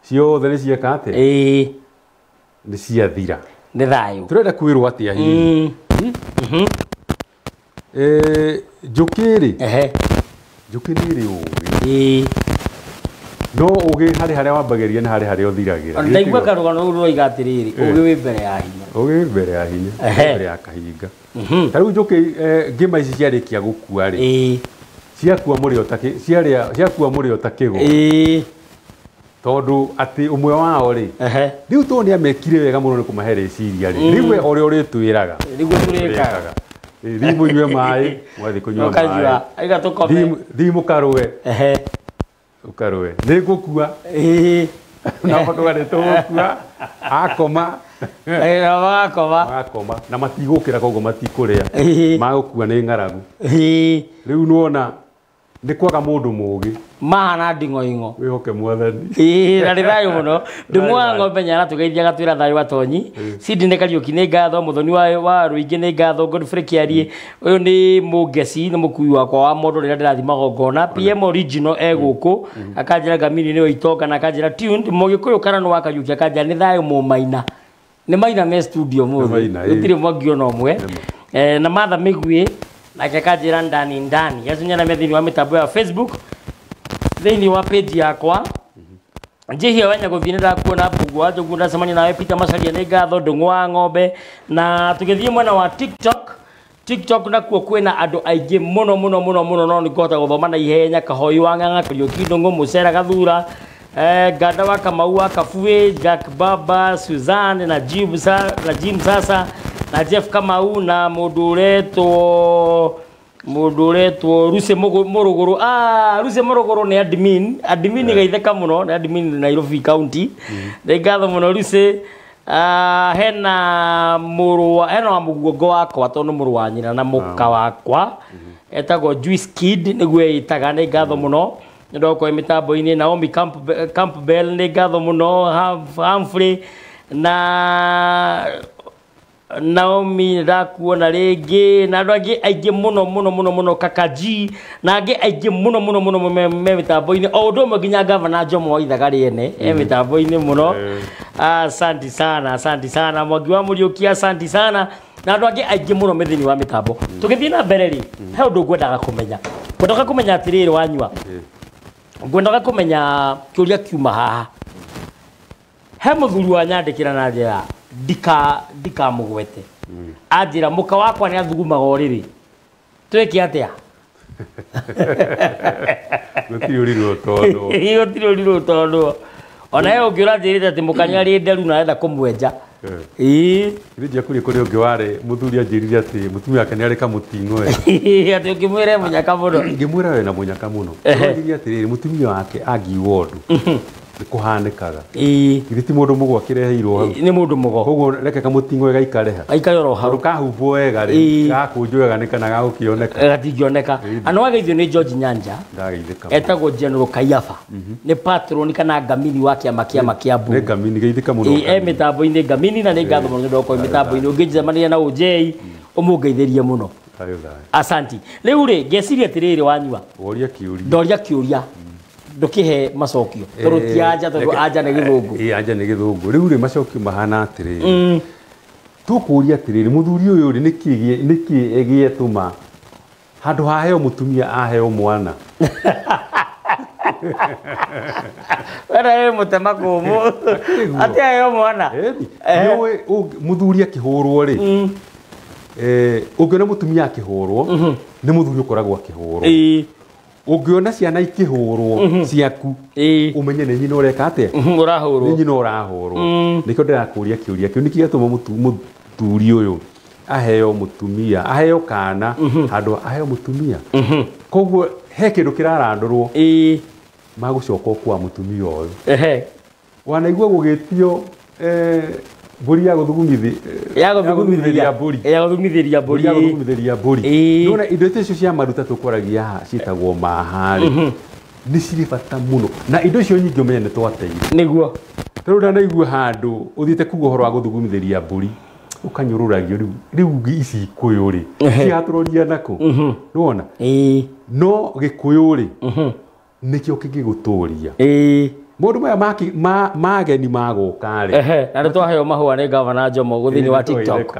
ciothe nĩ cieka atĩa nĩ ciathira nĩ thayũ tũrenda kwĩrwo atĩa hihi njũkĩ-rĩ njũkĩ nĩ ĩrĩ ũũgĩ no ũũgĩ harĩa wambagĩrĩria nĩ harĩa ũthiragĩra ndaigua karũgano rũu rũroiga atĩrĩrĩ ũũgĩ wĩ mbere ya hinya ũũgĩ wĩ mbere ya hinya mbere ya kahinga ta rĩu njũkĩ ngĩma ici ciarĩkia gũkua-rĩ ciakua mũrĩo ta kĩgũ tondũ atĩ ũmwe wao-rĩ rĩu to nĩ amekire wega mũno nĩ kũmahe rĩciria-rĩ rĩu ũrĩa ũrĩtwĩraga nĩguo tũrĩkaga thiĩ mũnyue maĩ mwathiĩ kũnyua maĩ thiĩ mũkarũe ũkarũe nĩ ngũkua na mũndũ nĩ tũgũkua akoma magakoma na matigũkĩra koguo matikũrĩa magũkua nĩ ng'aragu rĩu nuona nĩ kwaga mũndũ mũũgĩ mahana nding'oing'o wĩhoke mwathani na nĩ thayũ mũno ndung'u wa ng'ombe nĩaratũgeithia agatwĩra thayũ Gatonyi Sidi nĩ Kariũki nĩ ngatho Mũthoni wa Rũingĩ nĩ ngatho Godfrey Kĩarie ũyũ nĩ mũngeci nĩ mũkui wakwa wa mondo rĩrĩa ndĩrathiĩ magongona PM original gũkũ akanjĩra Ngamini nĩyo Itonga na akanjĩra tuned Mũgĩkũyũ Karano wa Kariũki akanjĩra nĩ thayũ Mũmaina nĩ Maina me studio mũthĩ gũtirĩ mwangi ona ũmwe na Martha Mĩguĩ nake akanjĩra ndani yacinyana me thĩinĩ wa mĩtambo ya Facebook thĩinĩ wa page yakwa njihia wenya gũthiĩ nĩ ndakuona Mbungu wa Njogu ndacemania nawe Peter Macharia nĩ ngatho Ndung'u wa Ng'ombe na tũgĩthiĩ mwena wa TikTok nakuo kwĩna andũ aingĩ mũno no nĩkũhota gũthoma na ihenya Kahoi wa Ng'ang'a Kariũki Ndung'u Mũcera Gathura Ganda wa Kamau wa Kabuĩ Jack Baba Suzanne na Jim Sasa na Jeff Kamau na mũndũ ũretwo Ruse Mũrũgũrũ Ruse Mũrũgũrũ nĩ admin gaitheka mũno nĩ admin Nairobi County nĩ ngatho mũno Ruse hena wa mũguongo wakwa tondũ mũrũ wa nyina na mũka wakwa etagwo Juice Kid nĩguo etaga nĩ ngatho mũno ndoko mitambo-inĩ Naomi Campbell nĩ ngatho mũno Humphrey na Naomi ndakuona rĩngĩ na andũ angĩ aingĩ mũno Kakaji na angĩ aingĩ mũno me mitambo-inĩ o ũndũ ũmwe nginya Gavana Jomo wa Ithaga rĩene mitambo-inĩ mũno asante sana Mwangi wa Mũriũki asante sana na andũ angĩ aingĩ mũno thĩinĩ wa mitambo tũgĩthiĩ na mbere rĩ he ũndũ ngwendaga kũmenya atĩrĩrĩ wanyua ngwendaga kũmenya kĩũria kiuma haha he mũthuri wanyandĩkĩra na njĩra ndikamũgwete anjĩra mũka wakwa nĩ athugumaga ũrĩrĩ twĩke atĩa gũtirĩ ũrirwo tondũ ona ye ũngĩũra njĩrĩte atĩ mũka nĩarĩ nderu na arenda kũmwenja Nĩnjia kũrĩ ũngĩ warĩ mũthuri anjĩrire atĩ mũtumia wake nĩarĩ kamũting'o atĩ ũngĩmwĩra mũnyaka mũno ngĩmwĩra we na mũnyaka mũno anjĩrire atĩrĩrĩ mũtumia wake angiuga ũndũ kuhanikaga ĩ ti mundu mugwa kireheirwo hau nĩ mũndũ mũgo koguo reke kamuting'o gaikare ha aikare oro hau kahumbwo wega rĩ gakunjwo wega nĩ kana gagũkĩoneka gatingĩoneka ana wageithio nĩ George Nyanja ndageithĩka etagwo General Kayafa nĩ patron kana ngamini wa kĩama kĩa Mbu nĩ ngamini geithĩka mũno mĩtambo-inĩ ngamini na nĩ ngatho mũno ndoko mĩtambo-inĩ ũngĩnjemania na OJ ũmũngeithĩrie mũno asanti rĩu rĩ ngeciria atĩrĩrĩ wanyua ndoria kĩũria ndukihe macokio tondũ ti anja tondũ anja nĩ gĩthũngũ anja nĩ gĩthũngũ rĩu rĩ macokio mahana atĩrĩrĩ tũkũria atĩrĩrĩ mũthuri ũyũ rĩ nĩkĩ ĩgĩetũma handũ haheo mũtumia aheo mwana wera mũtema kũmũ atĩ aheo mwana mũthuri akĩhũrwo rĩ ũngĩona mũtumia akĩhũrwo nĩ mũthuri ũkoragwo akĩhũrwo ũngĩona ciana ikĩhũrwo ciaku ũmenye nĩ nyina ũreka atĩa ũrahũrwo nĩ nyina ũrahũrwo nĩkĩo ndĩrakũria kĩũria kĩu nĩkĩ gĩatũma mũthuri ũyũ aheo mũtumia aheo kana handũ aheo mũtumia koguo he kĩndũ kĩrarandũrwo magũcoka kwa mũtumia ũyũ wanaigua gũgĩtio mbũri ya gũthugumithĩria mbũri nona indo icio cia maruta tũkwaragia haha ciĩtagwo maharĩ nĩ cirĩ bata mũno na indo icio nyingĩ ũmenye nĩ twateire nĩguo tarĩu ndanaigua handũ ũthiĩte kuga ũhoro wa gũthugumithĩria mbũri ũkanyũrũragio rĩu ici Ikũyũ rĩ ciatũroria nakũ nĩwona no Gĩkũyũ rĩ nĩkĩo kĩngĩgũtũria maũndũ maya mageni magoka rĩ na nĩ twaheo mahũa nĩ gavana Jomo thĩinĩ wa TikTok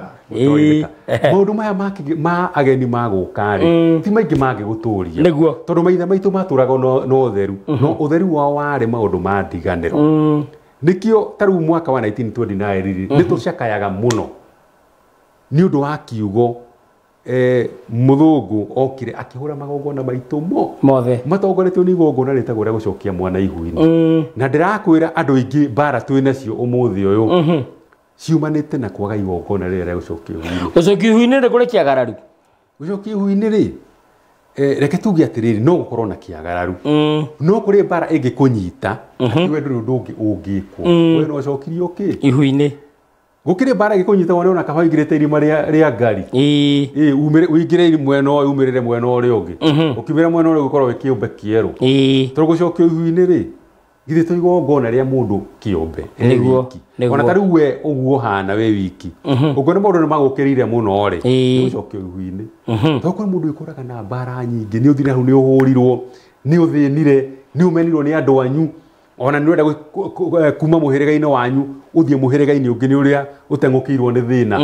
maũndũ maya ma ageni magoka rĩ ti maingĩ mangĩgũtũria nĩguo tondũ maithe maitũ matũraga no ũtheru no ũtheru wao warĩ maũndũ ma ndiganĩro nĩkĩo tarĩu mwaka wa 1929 rĩ nĩ tũcakayaga mũno nĩ ũndũ wa kiugo mũthũngũ okire akĩhũra magongona maitũ mothe matongoretio nĩ igongona rĩtagwo rĩa gũcokia mwana ihu-inĩ na ndĩrakwĩra andũ aingĩ mbara twĩ nacio ũmũthĩ ũyũ ciumanĩte na kwaga igongona rĩrĩa rĩa gũcokia ihu-inĩ gũcokia ihu-inĩ nĩ kũrĩ kĩagararu gũcokia ihu-inĩ rĩ reke tuge atĩrĩrĩ no gũkorwo na kĩagararu no kũrĩ mbara ĩngĩkũnyita atĩ we ndũrĩ ũndũ ũngĩ ũngĩkwo we no ũcokirio kĩ ihu-inĩ gukire bara gikunyita wone ona kaba igirete irima ria ngari uingire mwena ũyũ umirire mwena ũrĩa ũngĩ ukimira mwena ũrĩa gukorwo kiumbe kieru tugucokio ihu-inĩ ri githĩ tũigongona rĩa mũndũ kĩũmbe wiki ona tarĩu we ũguo hana we wiki ũguo nĩ maũndũ nĩ magũkĩrĩire mũno rĩ gũcokio ihu-inĩ tondũ kũrĩ mũndũ wĩkũraga na mbara nyingĩ nĩ ũthire hau nĩ ũhũrirwo nĩ ũthĩnire nĩ ũmenirwo nĩ andũ anyu ona nĩ wenda kuma mũhĩrĩga-inĩ wanyu ũthiĩ mũhĩrĩga-inĩ ũngĩ nĩ ũrĩa ũteng'ũkĩirwo nĩ thĩna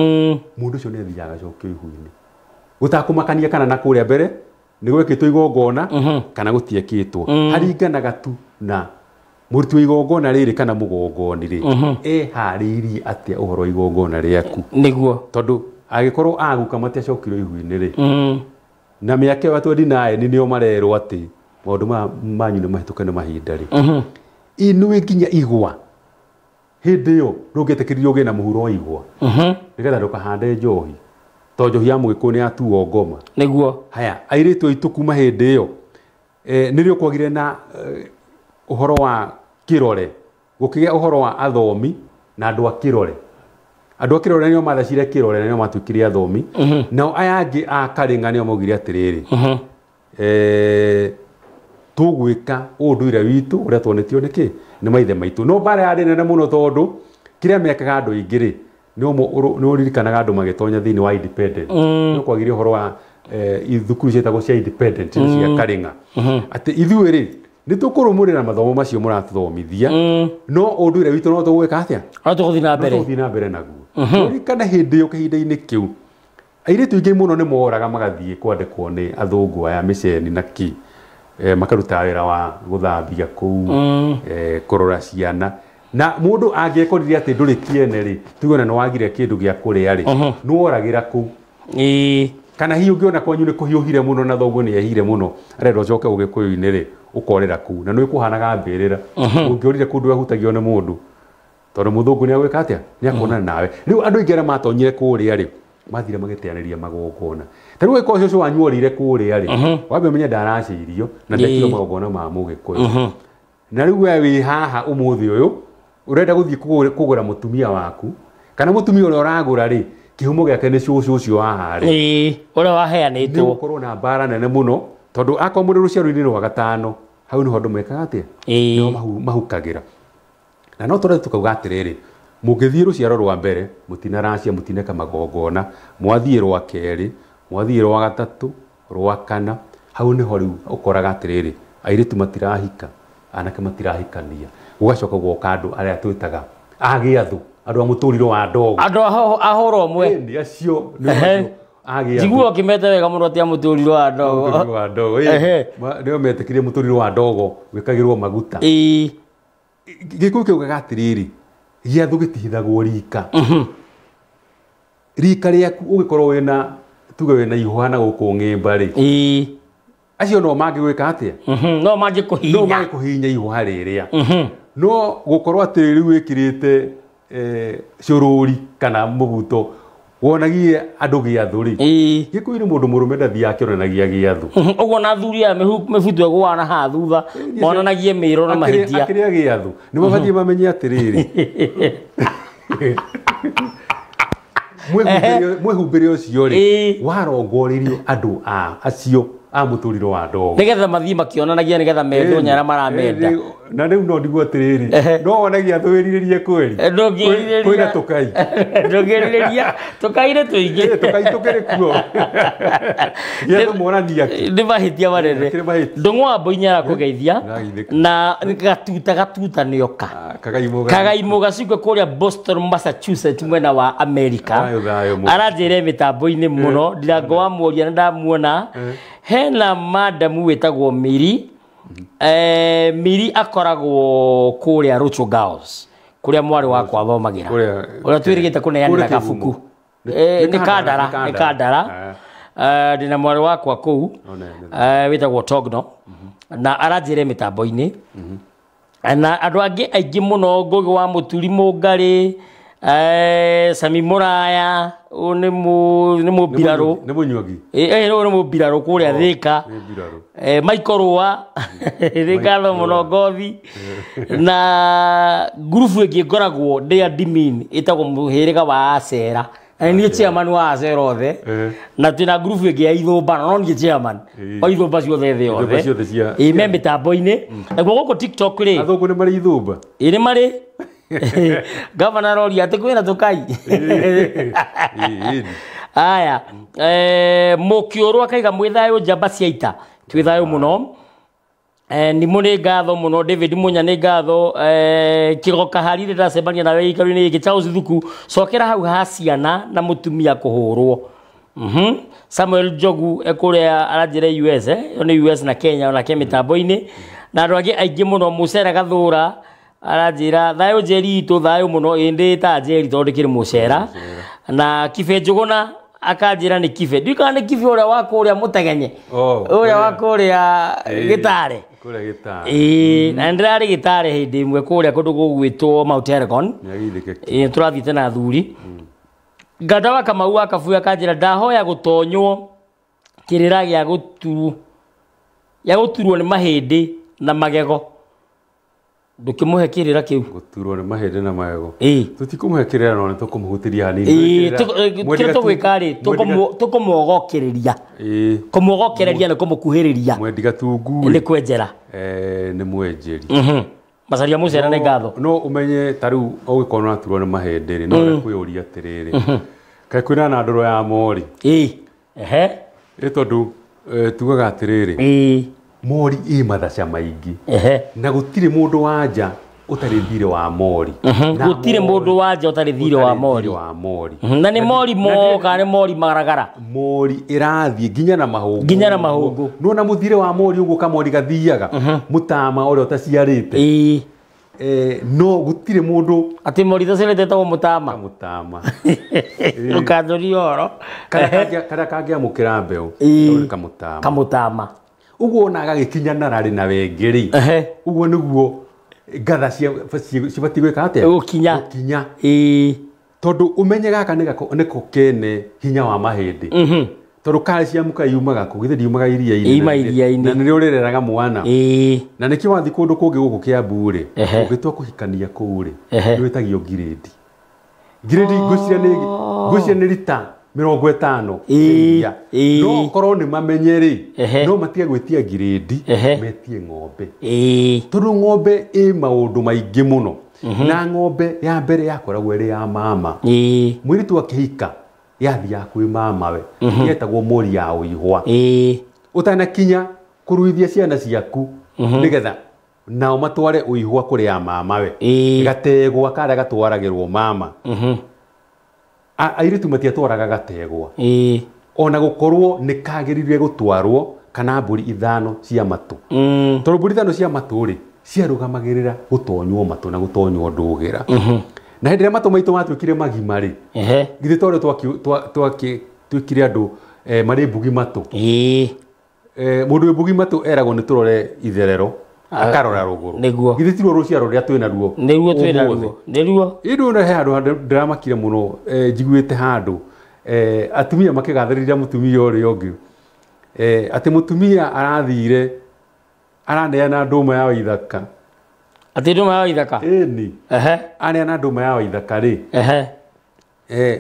mũndũ ũcio nĩ athiaga agacokio ihu-inĩ gũtakũmakania kana na kũrĩa mbere nĩ gwĩkĩtwo igongona kana gũtiĩkĩtwo haringanaga tu na mũruti wa igongona rĩrĩ kana mũgongoni rĩ eharĩirie atĩa ũhoro wa igongona rĩaku nĩguo tondũ agĩkorwo aguka matiacokirwo ihu-inĩ rĩ na mĩaka ĩyo 29 nĩo marerwo atĩ maũndũ manyu nĩ mahĩtũke nĩ mahinda rĩ inuĩ nginya igwa hĩndĩ ĩyo ndũngĩetĩkĩririo ũgĩe na mũhuro wa igwa nĩgetha ndũkahande njohi tondũ njohi ya Mũgĩkũyũ nĩ yatuo ngoma nĩguo haya airĩtu aitũ kuma hĩndĩ ĩyo nĩrĩo kwagire na ũhoro wa kĩrore gũkĩgĩa ũhoro wa athomi na andũ a kĩrore nĩo mathacire kĩrore na nĩo matuĩkire athomi nao aya angĩ a Karĩng'a nĩo maugire atĩrĩrĩ tũgwĩka ũndũire witũ ũrĩa tuonetio nĩkĩ nĩ maithe maitũ no mbara yarĩ nene mũno tondũ kĩrĩa mekaga andũ aingĩ rĩ nĩ ũririkanaga andũ magĩtonya thĩinĩ wa independent nĩ kwagire ũhoro wa thukuru ciĩtagwo cia independent cia Karĩng'a atĩ ithuĩ rĩ nĩ tũkũrũmũrĩra mathomo macio mũratũthomithia no ũndũire witũ no tũgwĩka atĩa tũgũthiĩ na mbere naguo ũririkana hĩndĩ ĩyo kĩhinda-inĩ kĩu airĩtu aingĩ mũno nĩ moraga magathiĩ kwandĩkwo nĩ athũngũ aya mĩceni na ki makaruta wĩra wa gũthambia kũu kũrora ciana na mũndũ angĩekorire atĩ ndũrĩ kĩene rĩ tuona nĩ wagire kĩndũ gĩa kũrĩa rĩ nĩ woragĩra kũu kana hihi ũngĩona kwanyu nĩ kũhiũhire mũno na thoguo nĩ ehire mũno arenda ũcoke Ũgĩkũyũ-inĩ rĩ ũkorera kũu na nĩ ũkũhanaga mbĩrĩra ũngĩorire kũndũ wahutagio nĩ mũndũ tondũ mũthũngũ nĩ agwĩka atĩa nĩ akuonana nawe rĩu andũ aingĩ arĩa matonyire kũrĩa rĩ mathire magĩteanĩria magongona tarĩu ũgĩkorwo ũcio wanyu orire kũrĩa rĩ wambe menye ndaracĩirio na ndekire magongona ma Mũgĩkũyũ na riu we wi haha umuthi uyu urenda guthie kugura mutumia waku kana mutumia ule uragura ri kihumo giake ni cucu ucio haha ri ule waheanitwo ni ukorwo na mbara nene muno tondu akomure ruciaro-ini rwa gatano hau niho andu mekaga atia niho mahukagira na no tore tukauga atiriri mungithie ruciaro rwa mbere mutinaracia mutineka magongona mwathie rwa keri mwathie rwa gatatu rwa kana hau niho riu ukoraga atiriri airitu matirahika anake matirahikania ugacoka gwoka andu aria twitaga agiathu andu a muturiro wa ndogo andu ahoro mwe ni acio ni agiathu jiguo kimete wega muno tia muturiro wa ndogo ndio metekirie muturiro wa ndogo wikagirwo maguta gikuo kiugaga atiriri giathu gitihithagwo rika rika riaku ugikorwo wina tuge wina ihuana guku ngimba ri acio no mangigwika atia no mangi kuhinya ihua riria no gukorwo atiriri wikirite cururi kana mubuto wonagie andu giathu ri gikuiri mundu murume ndathi akionanagia giathu uguo na thuri ya mebutu egwana ha thutha monanagie miro na mahitia akiria giathu ni mabathie mamenye atiriri mwehumbire ucio ri warongoririo andu acio a muturiro wa ndogo nigetha mathii makionanagia nigetha mendo nyara maramenda na riu no ndigwo atiriri no wonagia thwiriririe kweri kwina tukai ndogiriria tukai ne tuingi tukai tukiri kuo yego morania ni mahitia manene ndungwa boinya kugeithia na gatuta nioka kagaimo gacikwe kuria Boston Massachusetts mwena wa America aranjire mitambo-ini muno ndirango wa muoria ndamuona hena madamu wetagwo Miri Miri akoragwo kuria Rucho Girls kuria mwari wakwa athomagira uria twirigite kuneanira kabuku ni kandara ndina mwari wakwa kuu wetagwo Togno na aranjire mitambo-ini na andu angi aingi muno Ngugi wa Muturi Mungari Sami Muraya ni mubiraro ni munyugi ni mubiraro kuria Thika Michael Rua Thika muno Ngothi na grupu ingi ngoragwo ndi admin itagwo muhiriga wa Acera ni chairman wa Acera othe na twina grupu ingi ya Ithumba no ni chairman wa Ithumba ciothe thĩ yothe me mitambo-ini egwo guku TikTok ri athungu ni mari Ithumba ni mari Governor Roria ati kwina tukai aya mukiuru akaiga mwithayo njamba ciaita twithayo muno ni muri ngatho muno David Munya ni ngatho kigoka harire ndacemania nawe ikaru-ini giki Charles Thuku cokera hau ha ciana na mutumia kuhurwo Samuel Jogu ekuria aranjire US ni US na Kenya na kemitambo-ini na andu angi aingi muno Mucera Gathura aranjira thayo njeri itu thayo muno indi ta njeri tondu kiri Mucera na Kibe Njuguna akanjira ni Kibe ndikana ni Kibe uria wakuria mutegenye uria wakuria Gitare kuria Gitare na ndirari Gitare hindi imwe kuria kundu gugwitwo Mount Elgon turathite na thuri Ngadawa Kamau akafuya akanjira ndahoya gutonywo kirira gia guturwo ni mahindi na magego ndukimuhe kirira kiu guturwo ni mahindi na magego tutikumuhe kirira no tukumuhutiria hanini kire tugwikari tukumuogokereria kumuogokereria ni kumukuhiriria mwendi gatungu ni kwenjera ni mwenjeri Macaria Mucera ni ngatho no umenye tariu ugikorwo na turwo ni mahindi ri no kwiyuria atiriri kai kwina na ndoro ya mori tondu tugaga atiriri mori mathaca maingi na gutire mundu wanja utari thire wa mori gutire mundu wanja utari thire wa mori na ni mori moka ni mori maragara mori irathie ginya na mahungu no na muthire wa mori uguo kamori gathiaga mutama uria utaciarite no gutire mundu ati mori tacerete tawo mutama ukadhuri oro kada kagia mukira mbeu ni kamutama uguo na agagikinya narari na wengeri uguo niguo ngatha cibati gwika atia gukinya tondu umenye gaka niko kene hinya wa mahindi Toro kale cia muka yumaga kugithe yumaga iria-ini. Ima iria-ini. Na nĩrĩo rĩreraga mwana. Na nĩkĩo wathi kũndũ kũngĩ gũkũ Kiambu rĩ, ũgĩtua kũhikania kũu rĩ, nĩ wĩtagio ngirĩndi. Ngirĩndi ngũcia nĩ rita 50. No korwo nĩ mamenye rĩ, no matige gwĩtia ngirĩndi, metie ng'ombe. Tondũ ng'ombe ĩ maũndũ maingĩ mũno. Na ng'ombe ya mbere yakoragwo ĩrĩ ya mama. Mũirĩtu akĩhika yathia kwĩ mama we. Yetagwo mũri ya ũihwa. Ũtanakinya kũruithia ciana ciaku nĩgetha nao matware ũihwa kũrĩ ya mama we. Gategwa karĩa gatwaragĩrwo mama. Airĩtu matiatwaraga gategwa. Ona gũkorwo nĩ kagĩrĩire gũtwarwo kana mbũri 5 cia matũ. Tondũ mbũri 5 cia matũ rĩ, ciarũgamagĩrĩra gũtonywo matũ na gũtonywo ndũgĩra. Na hĩndĩ ĩrĩa matũ maitũ matuĩkire magima rĩ, githĩ tondũ twĩkire andũ marĩ mbugi matũ. Mũndũ wĩ mbugi matũ eragwo nĩ tũrore itherero akarora rũgũrũ. Githĩ ti ruo rũciaro rũrĩa twĩna ruo. Nĩruo twĩna ruo. Nĩruo. Ĩndũ he handũ ndĩramakire mũno njiguĩte handũ atumia makĩgathĩrĩria mũtumia ũrĩa ũngĩ. Atĩ mũtumia arathire araneana ndũma ya Waithaka. Atĩ ndũma ya Waithaka? Ĩni. Aneana ndũma ya Waithaka rĩ.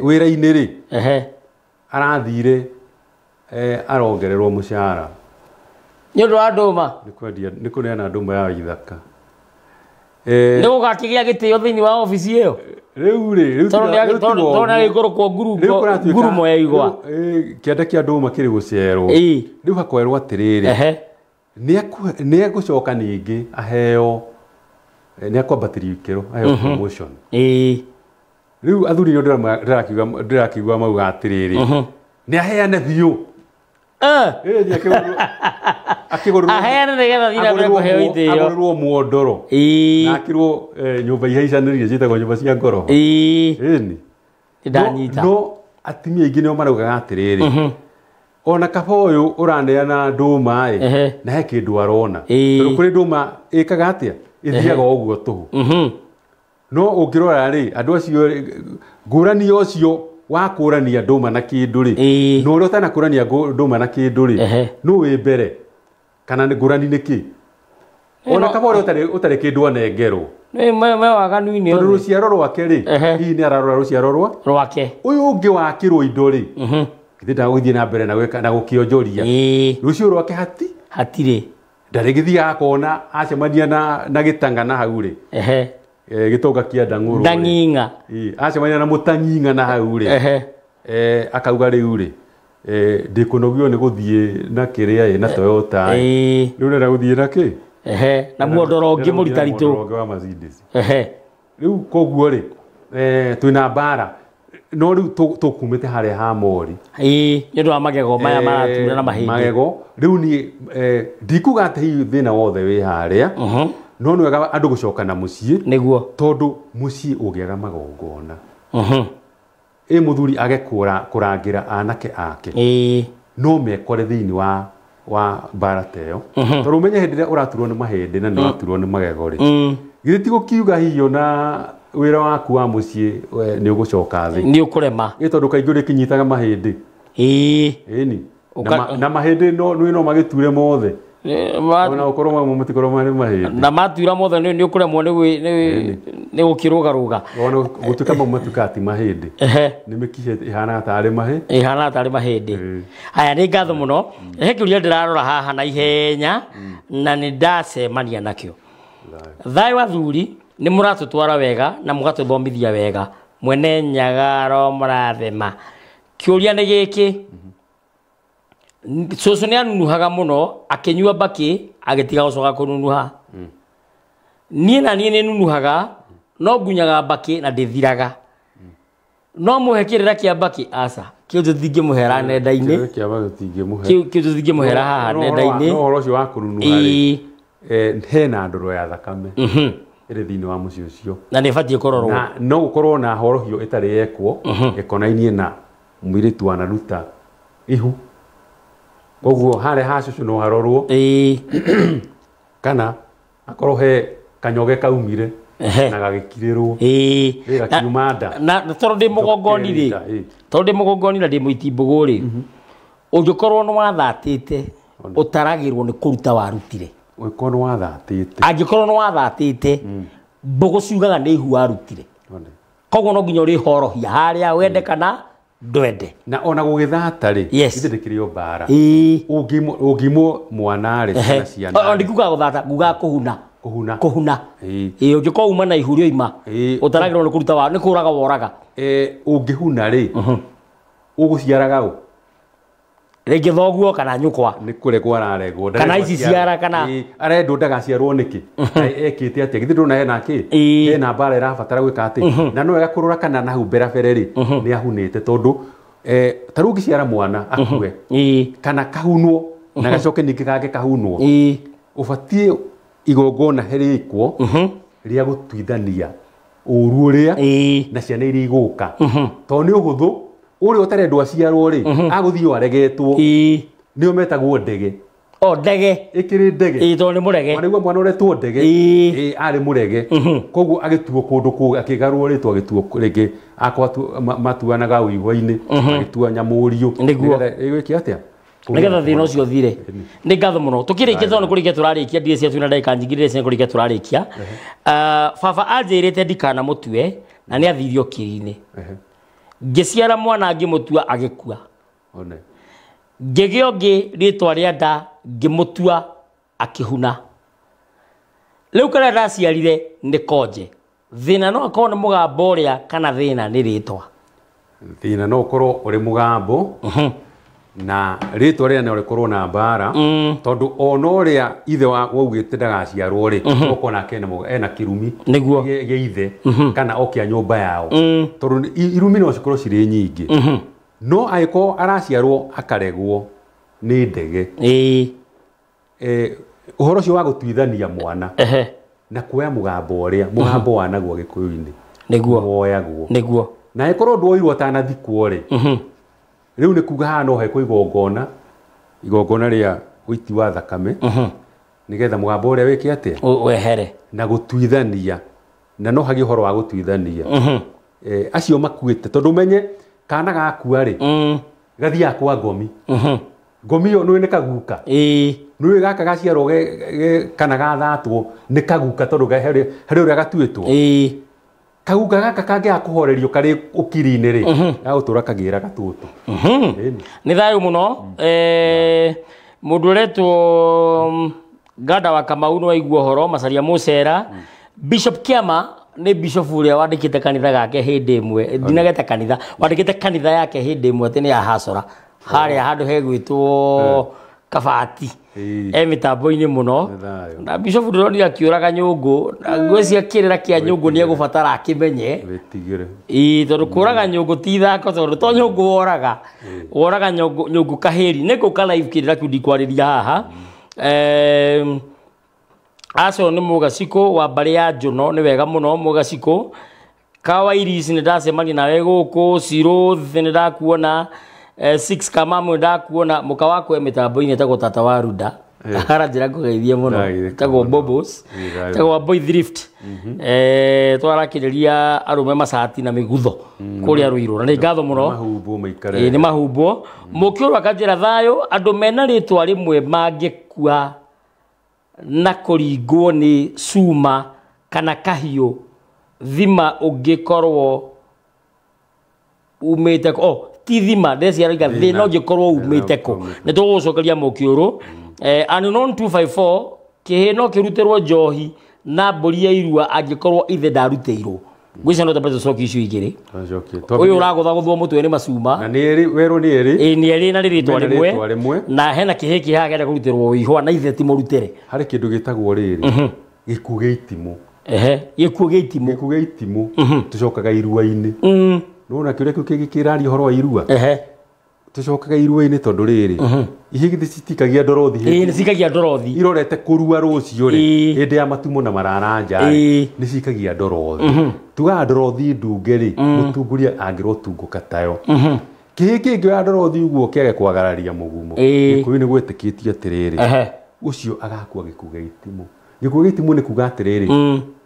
Wĩra-inĩ rĩ. Arathire arongererwo mũcara. Nĩ ũndũ wa ndũma? Nĩ kũneana ndũma ya Waithaka. Nĩ gũgakĩgĩa gĩtĩo thĩinĩ wa obici ĩyo? Rĩu rĩ. Tondũ nĩ agĩkorwo ngurumo ya igwa. Kĩanda kĩa ndũma kĩrĩ gũcerwo. Rĩu hakorwo atĩrĩrĩ. Nĩ egũcoka ningĩ aheo nĩ akwambatĩrio ikĩro aheo promotion. Rĩu athuri nĩo ndĩrakĩigua mauga atĩrĩrĩ. Nĩ aheane biũ. Aheane nĩgetha thiĩ na mbere kũheo itĩo. Agũrĩrwo muondoro. Na akĩrwo nyũmba ihaicanĩrie ciĩtagwo nyũmba cia ngoro. Ĩni. Ndanyita. No atumia aingĩ nĩo maraugaga atĩrĩrĩ. Ona kaba ũyũ ũraneana ndũma ĩ, na he kĩndũ arona. Tondũ kũrĩ ndũma ĩkaga atĩa? Ĩthiaga ũguo tũhũ. No ũngĩrora rĩ, andũ acio ngũrani ũcio wa kũrania ndũma na kĩndũ rĩ, no ũrĩa ũtanakũrania ndũma na kĩndũ rĩ, no wĩ mbere kana ngũrani nĩkĩ? Ona kaba ũrĩa ũtarĩ kĩndũ anengerwo. Nĩ waganu-inĩ. Tondũ rũciaro rwake rĩ, hihi nĩ ararora rũciaro rwake. Ũyũ ũngĩ wakĩrwo indo rĩ, githĩ ndagũthiĩ na mbere na gũkĩonjoria. Rũciaro rwake hatirĩ. Ndarĩ gĩthiaga akona acemania na gĩtanga na hau rĩ. Gĩtonga kĩa Ndang'ũrũ. Ndang'ing'a. Acemania na Mũtang'ing'a na hau rĩ. Akauga rĩu rĩ, ndĩkũnogio nĩ gũthiĩ na kĩrĩa na Toyota. Rĩu nĩrenda gũthiĩ na kĩ? Na muondoro ũngĩ mũritaritũ. Muondoro ũngĩ wa Mercedes. Rĩu koguo rĩ, twĩna mbara. No rĩu tũkumĩte harĩa ha Mori. Nĩ ũndũ wa magego maya maratura na mahĩndĩ. Magego. Rĩu niĩ ndikuga atĩ hihi thĩna wothe wĩ harĩa. No nĩ wega andũ gũcoka na mũciĩ. Nĩguo. Tondũ mũciĩ ũgĩaga magongona. Mũthuri age kũrangĩra anake ake. No mekore thĩinĩ wa mbara ta ĩyo. Tondũ ũmenye hĩndĩ ĩrĩa ũraturwo nĩ mahĩndĩ na nĩ ũraturwo nĩ magego rĩ. Githĩ ti gũkiuga hihi ona wĩra waku wa mũciĩ nĩ ũgũcoka thĩ. Nĩ ũkũrema. Tondũ kaingĩ ũrĩkĩnyitaga mahĩndĩ. Ĩni. Na mahĩndĩ no magĩture mothe. Ona ũkorwo mamwe matikorwo marĩ mahĩndĩ. Na matura mothe nĩ ũkũremwo nĩ gũkĩrũgarũga. Ona gũtuĩka mamwe matuĩka ti mahĩndĩ. Nĩ mĩkiha ĩhanaga tarĩ mahĩndĩ. Ĩhanaga tarĩ mahĩndĩ. Haya, nĩ ngatho mũno. He kĩũria ndĩrarora haha na ihenya na nĩ ndacemania nakĩo. Thayũ athuri nĩ mũratũtwara wega na mũgatũthomithia wega. Mwene Nyagaro mũrathema. Kĩũria nĩ gĩkĩ. Cũcũ nĩ anunuhaga mũno akĩnyua mbakĩ agĩtiga gũcoka kũnunuha. Niĩ na niĩ nĩ nunuhaga no ngunyaga mbakĩ na ndĩthiraga. No mũhe kĩrĩra kĩa mbakĩ aca. Kĩu tũtingĩmũhera nenda-inĩ. Kĩu tũtingĩmũhera haha nenda-inĩ. No ũhoro ũcio wa kũnunuha rĩ, hena ndũrũ ya thakame ĩrĩ thĩinĩ wa mũciĩ ũcio. Na nĩ ĩbatiĩ kũrorwo. No gũkorwo na horohio ĩtarĩ yekwo ĩkonainie na mũirĩtu wanaruta ihu. Koguo harĩa ha cũcũ no harorwo. Kana akorwo he kanyoge kaumire na gagĩkirĩrwo. Gakiuma nda. Na tondũ ndĩ mũgongoni rĩ, tondũ ndĩ mũgongoni na ndĩ mũitimbũgũ rĩ, ungikorwo no wathatite utaragirwo ni kuruta warutire Ukorwo wathatite. Angikorwo no wathatite mbogo ciugaga ni ihu warutire. Koguo no nginya uri horohia haria wende kana ndwende. Na ona gugithata ri ithindikiryo bara. Ungimo mwana ri ciana ciana. Ndikuga guthata nguga kuhuna. Kuhuna. Ungikorwo uma na ihu rio ima utaragirwo ni kuruta wa ni kuraga woraga. Ungihuna ri uguciaraga u rege thoguo kana nyukwa ni kuregwo araregwo kana ici ciara kana arendo ndagaciarwo niki ekite atia githi ndona hena ki hena bara irabatara gwika ati na no agakurura kana na humbera fereri ni ahunite tondu tarugi ciara mwana akue kana kahunwo na gacoke ningi gake kahunwo ubatie igongona herikwo ria gutwithania uru ria na ciana iria iguka to ni uhuthu uri utarendwa ciarwo ri aguthio aregetwo nio metagwo ndege ndege ikiri ndege to ni murege wanigwa mwana uretwo ndege ari murege koguo agituo kundu ku akigarwo ri to agituo rege akwa matuanaga uigwa-ini agitua nyamurio igwiki atia nigetha thina ucio thire ni ngatho muno tukirikia tono kurikia turarikia ndire cia twina ndagika nyingire cia kurikia turarikia baba anjirite ndikana mutue na ni athirio kiri-ini ngiciara mwana ngimutua agikua ngigiongi ritwa ria nda ngimutua akihuna riu kana ndaciarire ni konje thina no akorwo ni mugambo uria kana thina ni ritwa thina no ukorwo uri mugambo na ritwa ria no rikorwo na mbara tondu ona uria ithe waugite ndagaciarwo ri ukona kena ena kirumi niguo geithe kana okia nyumba yao tondu irumi no cikorwo ciri nyingi no aiko araciarwo akaregwo ni ndege uhoro cio wa gutwithania mwana na kuoya mugambo uria mugambo wanagwo gikuyu-ini niguo woyagwo niguo na ikorwo nduoirwo tanathikwo ri riu ni kuga hano heko igongona ria uiti wa thakame nigetha mugambo uria wiki atia wehere na gutwithania na no hagi horo wa gutwithania acio makuite tondu menye kana gakua ri gathia kwa ngomi ngomi yo nwi ni kaguka nwi gaka gaciarwo kana gathatwo ni kaguka tondu hari uria gatuitwo kaguka gaka kangia kuhorerio kari ukiri-ini ri gagutura kagira gatutu ni thayo muno mundu uretwo Gada wa Kamau no aigua horo macaria mucera Bishop Kiama ni bishop uria wandikite kanitha gake hindi imwe ndinageta kanitha wandikite kanitha yake hindi imwe ati ni ya Hasora haria handu hegwitwo Kabati mitambo-ini muno na bishop ndoni akiuraga nyungu ngweci kirira kia nyungu ni egubatara akimenye wetigire tondu kuraga nyungu ti thako tondu to nyungu woraga nyungu kahiri niko ka live kirira kiundi kwariria haha aso ni mugaciko wa bari ya Njuno ni wega muno mugaciko Kawairisi ni ndacemania nawe guku Siro ni ndakuona 6 kama mwenda kuona muka wako mitambo-ini tago tata wa Ruda haranjira kugeithia muno tago Bobos tago Boy Thrift twarakiriria arume macati na migutho kuria Ruiru na ni ngatho muno mahumbo maikare ni mahumbo mukiurwa kanjira thayo andu mena ritwa rimwe mangikua na kuringwo ni cuma kana kahiu thima ungikorwo umite ti thima ndeciaraga thina ungikorwo umite ko ni tugucokeria mukiuru unknown 254 kihino kirutirwo njohi na mburi ya irua angikorwo ithe ndarutĩirwo ngwica no tabeto coki icio igiri uyu uragutha guthwo mutwe ni macuma na ni werwo ni eri ni eri na ritwa rimwe na hena kihiki haha genda kurutirwo wihwa na ithe ti murutire hari kindu gitagwo riri gikuge itimu gikuge itimu tucokaga irua-ini nona kiuria kiu kigikirari horo wa irua tucokaga irua-ini tondu riri ihigithi citikagia ndorothi ni cikagia ndorothi irorete kurua rucio ri hinde ya matumo na mararanja ni cikagia ndorothi tuga ndorothi ndunge ri mutunguria angirwo tunguka tayo kihiki ngioya ndorothi uguo kiage kwagararia mugumo gikuyu ni gwetikitie atiriri ucio agakua gikuge itimu gikuo gitimu ni kuga atiriri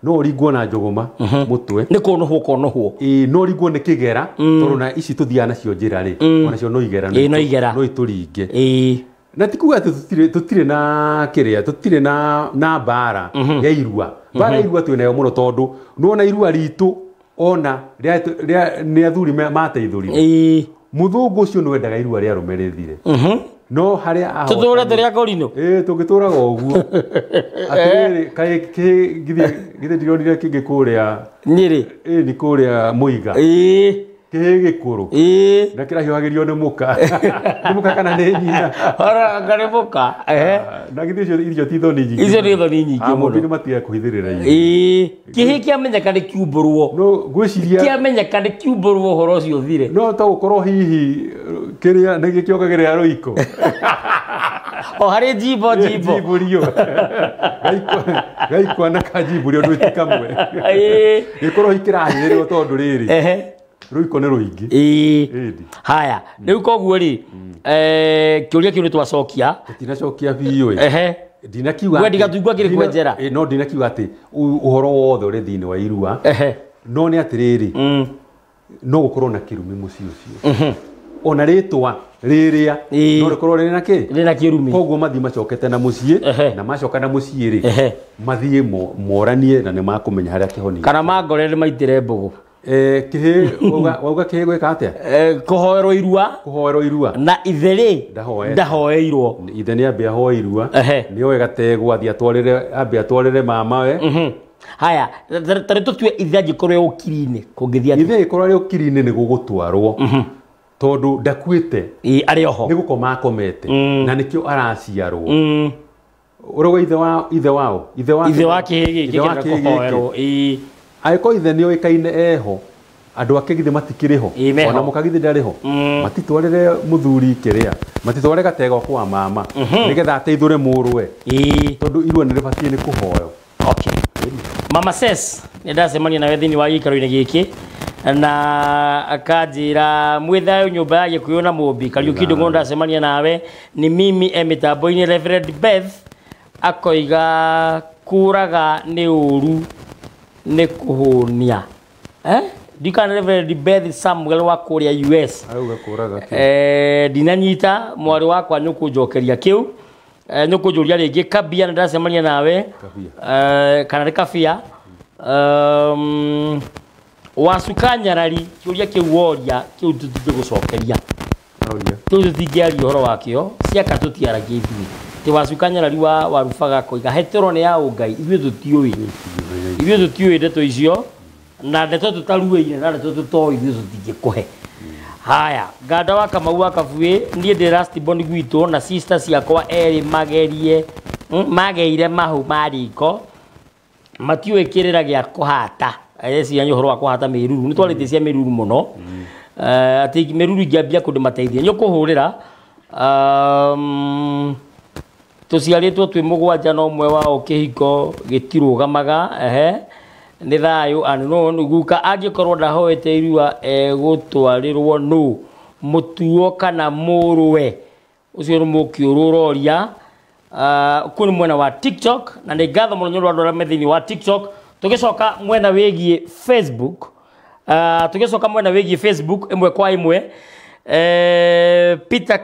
no ringwo na njogoma mutwe ni kono huo no ringwo ni kigera tondu na ici tuthiana cio njira ri ona cio no igera no ituringe na tikuga tutire na kiria tutire na bara ya irua bara irua twinayo muno tondu no na irua ritu ona ni athuri mateithurire muthungu ucio no endaga irua ria rumerethire no haria aho tutura turia korino tugituraga uguo atiriri kai githie ndironire kingikuria nyiri ni kuria muiga gikuru na kirahiwagirio ni muka ni muka kana ni nyina ora ngare muka na githie irio tithoni nyingi icio ni thoni nyingi muno ni matia kuhithirira kihi kiamenyeka ni kiumburwo no gwiciria kiamenyeka ni kiumburwo horo cio thire no ta gukorwo hihi kiria ni gikiongagirira ruiko o hari jiburio gaikwa na kajiburio ndu tikamwe gikorwo ikirahirwo tondu riri ruiko ni ruingi haya riu koguo ri kiuria kiu ni twacokia tinacokia biu ndinakiuga we ndigatungwa kiri kwenjera no ndinakiuga ati uhoro wothe uri thiini wa irua no ni atiriri no gukorwo na kirumi muci ucio ona ritwa riria no rikorwo rina ki rina kirumi koguo mathi macokete na mucie na macoka na mucie ri mathie moranie na ni makumenya haria kihoni kana mangorere maitire mbugu kihe wauga kihe gweka atia kuhoerwo irua na itheri ndahoeirwo ithe ni ambia hoeirua ni oe gategwa athia atwarire mama we haya tare tutue ithe angikorwo ukirine kungithia ithe ikorwo ri ukirine ni gugutwarwo tondu ndakuite ari oho ni gukoma akomete na nikio araciarwo urogwa ithe wa kihi gikira kuhoerwo aiko ithe ni oikaine eho andu ake githe matikiriho ona mukagithi ndariho matitwarire muthuri kiria matitwarire gatego kwa mama nigetha ateithure murwe tondu irua ni ribatie ni kuhoyo okay mama says ni ndacemania nawe thini wa gikaro-ini giki na akanjira mwithayo nyumba ya gikuyu na mumbi Kariuki Ndung'u ndacemania nawe ni mimi mitambo-ini Reverend Beth akoiga kuraga ni uru ni kuhunia dikana Reverend Beth Samuel wa kuria US auga kuraga dinanyita mwari wakwa nyukunjokeria kiu nyukunjuria ringi kabia ndacemania nawe kana ri kabia wasukanyarari kiuria kiu woria kiu tutige gucokeria kiu tutingiaria horo wakio ciaka tutiaragia ithui ti wasukanyarari wa rubaga koiga hetero ni ya ungai ithui tutiui ndeto icio na ndeto tutaruire na ndeto tutoi ithui tutingikuhe haya nganda wa Kamau wa Kabui nie ndi last born gwitu na sister ciakwa eri mageire mahu mariko matiwikirira gia kuhata eci anyu horo wa kuhata miruru ni twarite cia miruru muno ati miruru ngiambia kundu mateithia nyukuhurira tuciaritwo twi mugwanja no mwe wao kihiko gitirugamaga ni thayo ano guka angikorwo ndahoete irua gutwarirwo no mutuo kana murwe ucio mukiururoria kuni mwena wa TikTok na ni gatho muno nyondo andũ methini wa TikTok tugicoka mwena wegie Facebook imwe kwa imwe Peter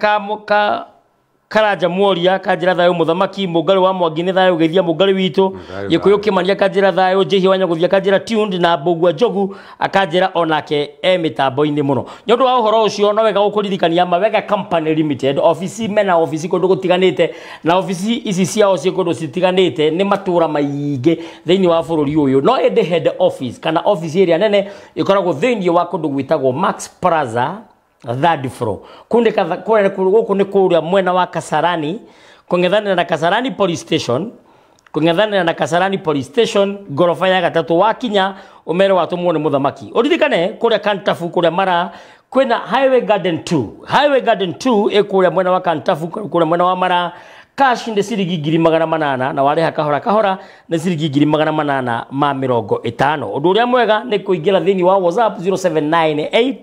Karanja Mworia kanjira thayo muthamaki Mugari wa Mwangi ni thayo geithia Mugari witu Gikuyu Kimania kanjira thayo Jehi wa Nyaguthia kanjira tuned na Mbogua Njogu akanjira onake mitambo-ini muno nyondo wa uhoro ucio no wega gukuririkania Mawega Company Limited ofisi mena ofisi kundu gutiganite na ofisi ici ciao cia kundu citiganite ni matura maingi thiini wa bururi uyu no ende head office kana office area nene ikoragwo thiini wa kundu gwitagwo Max Plaza third floor kunde guku ni kuria mwena wa Kasarani kung'ethanira na Kasarani police station gorofa ya gatatu wakinya umere watumwo ni muthamaki uririkane kuria Kantafu kuria Mara kwina Highway Garden 2 ikuria mwena wa Kantafu kuria mwena wa Mara cash ndi ciringi 800 na wariha kahora ni ciringi 850 undu uria mwega ni kuingira thiini wa WhatsApp 0798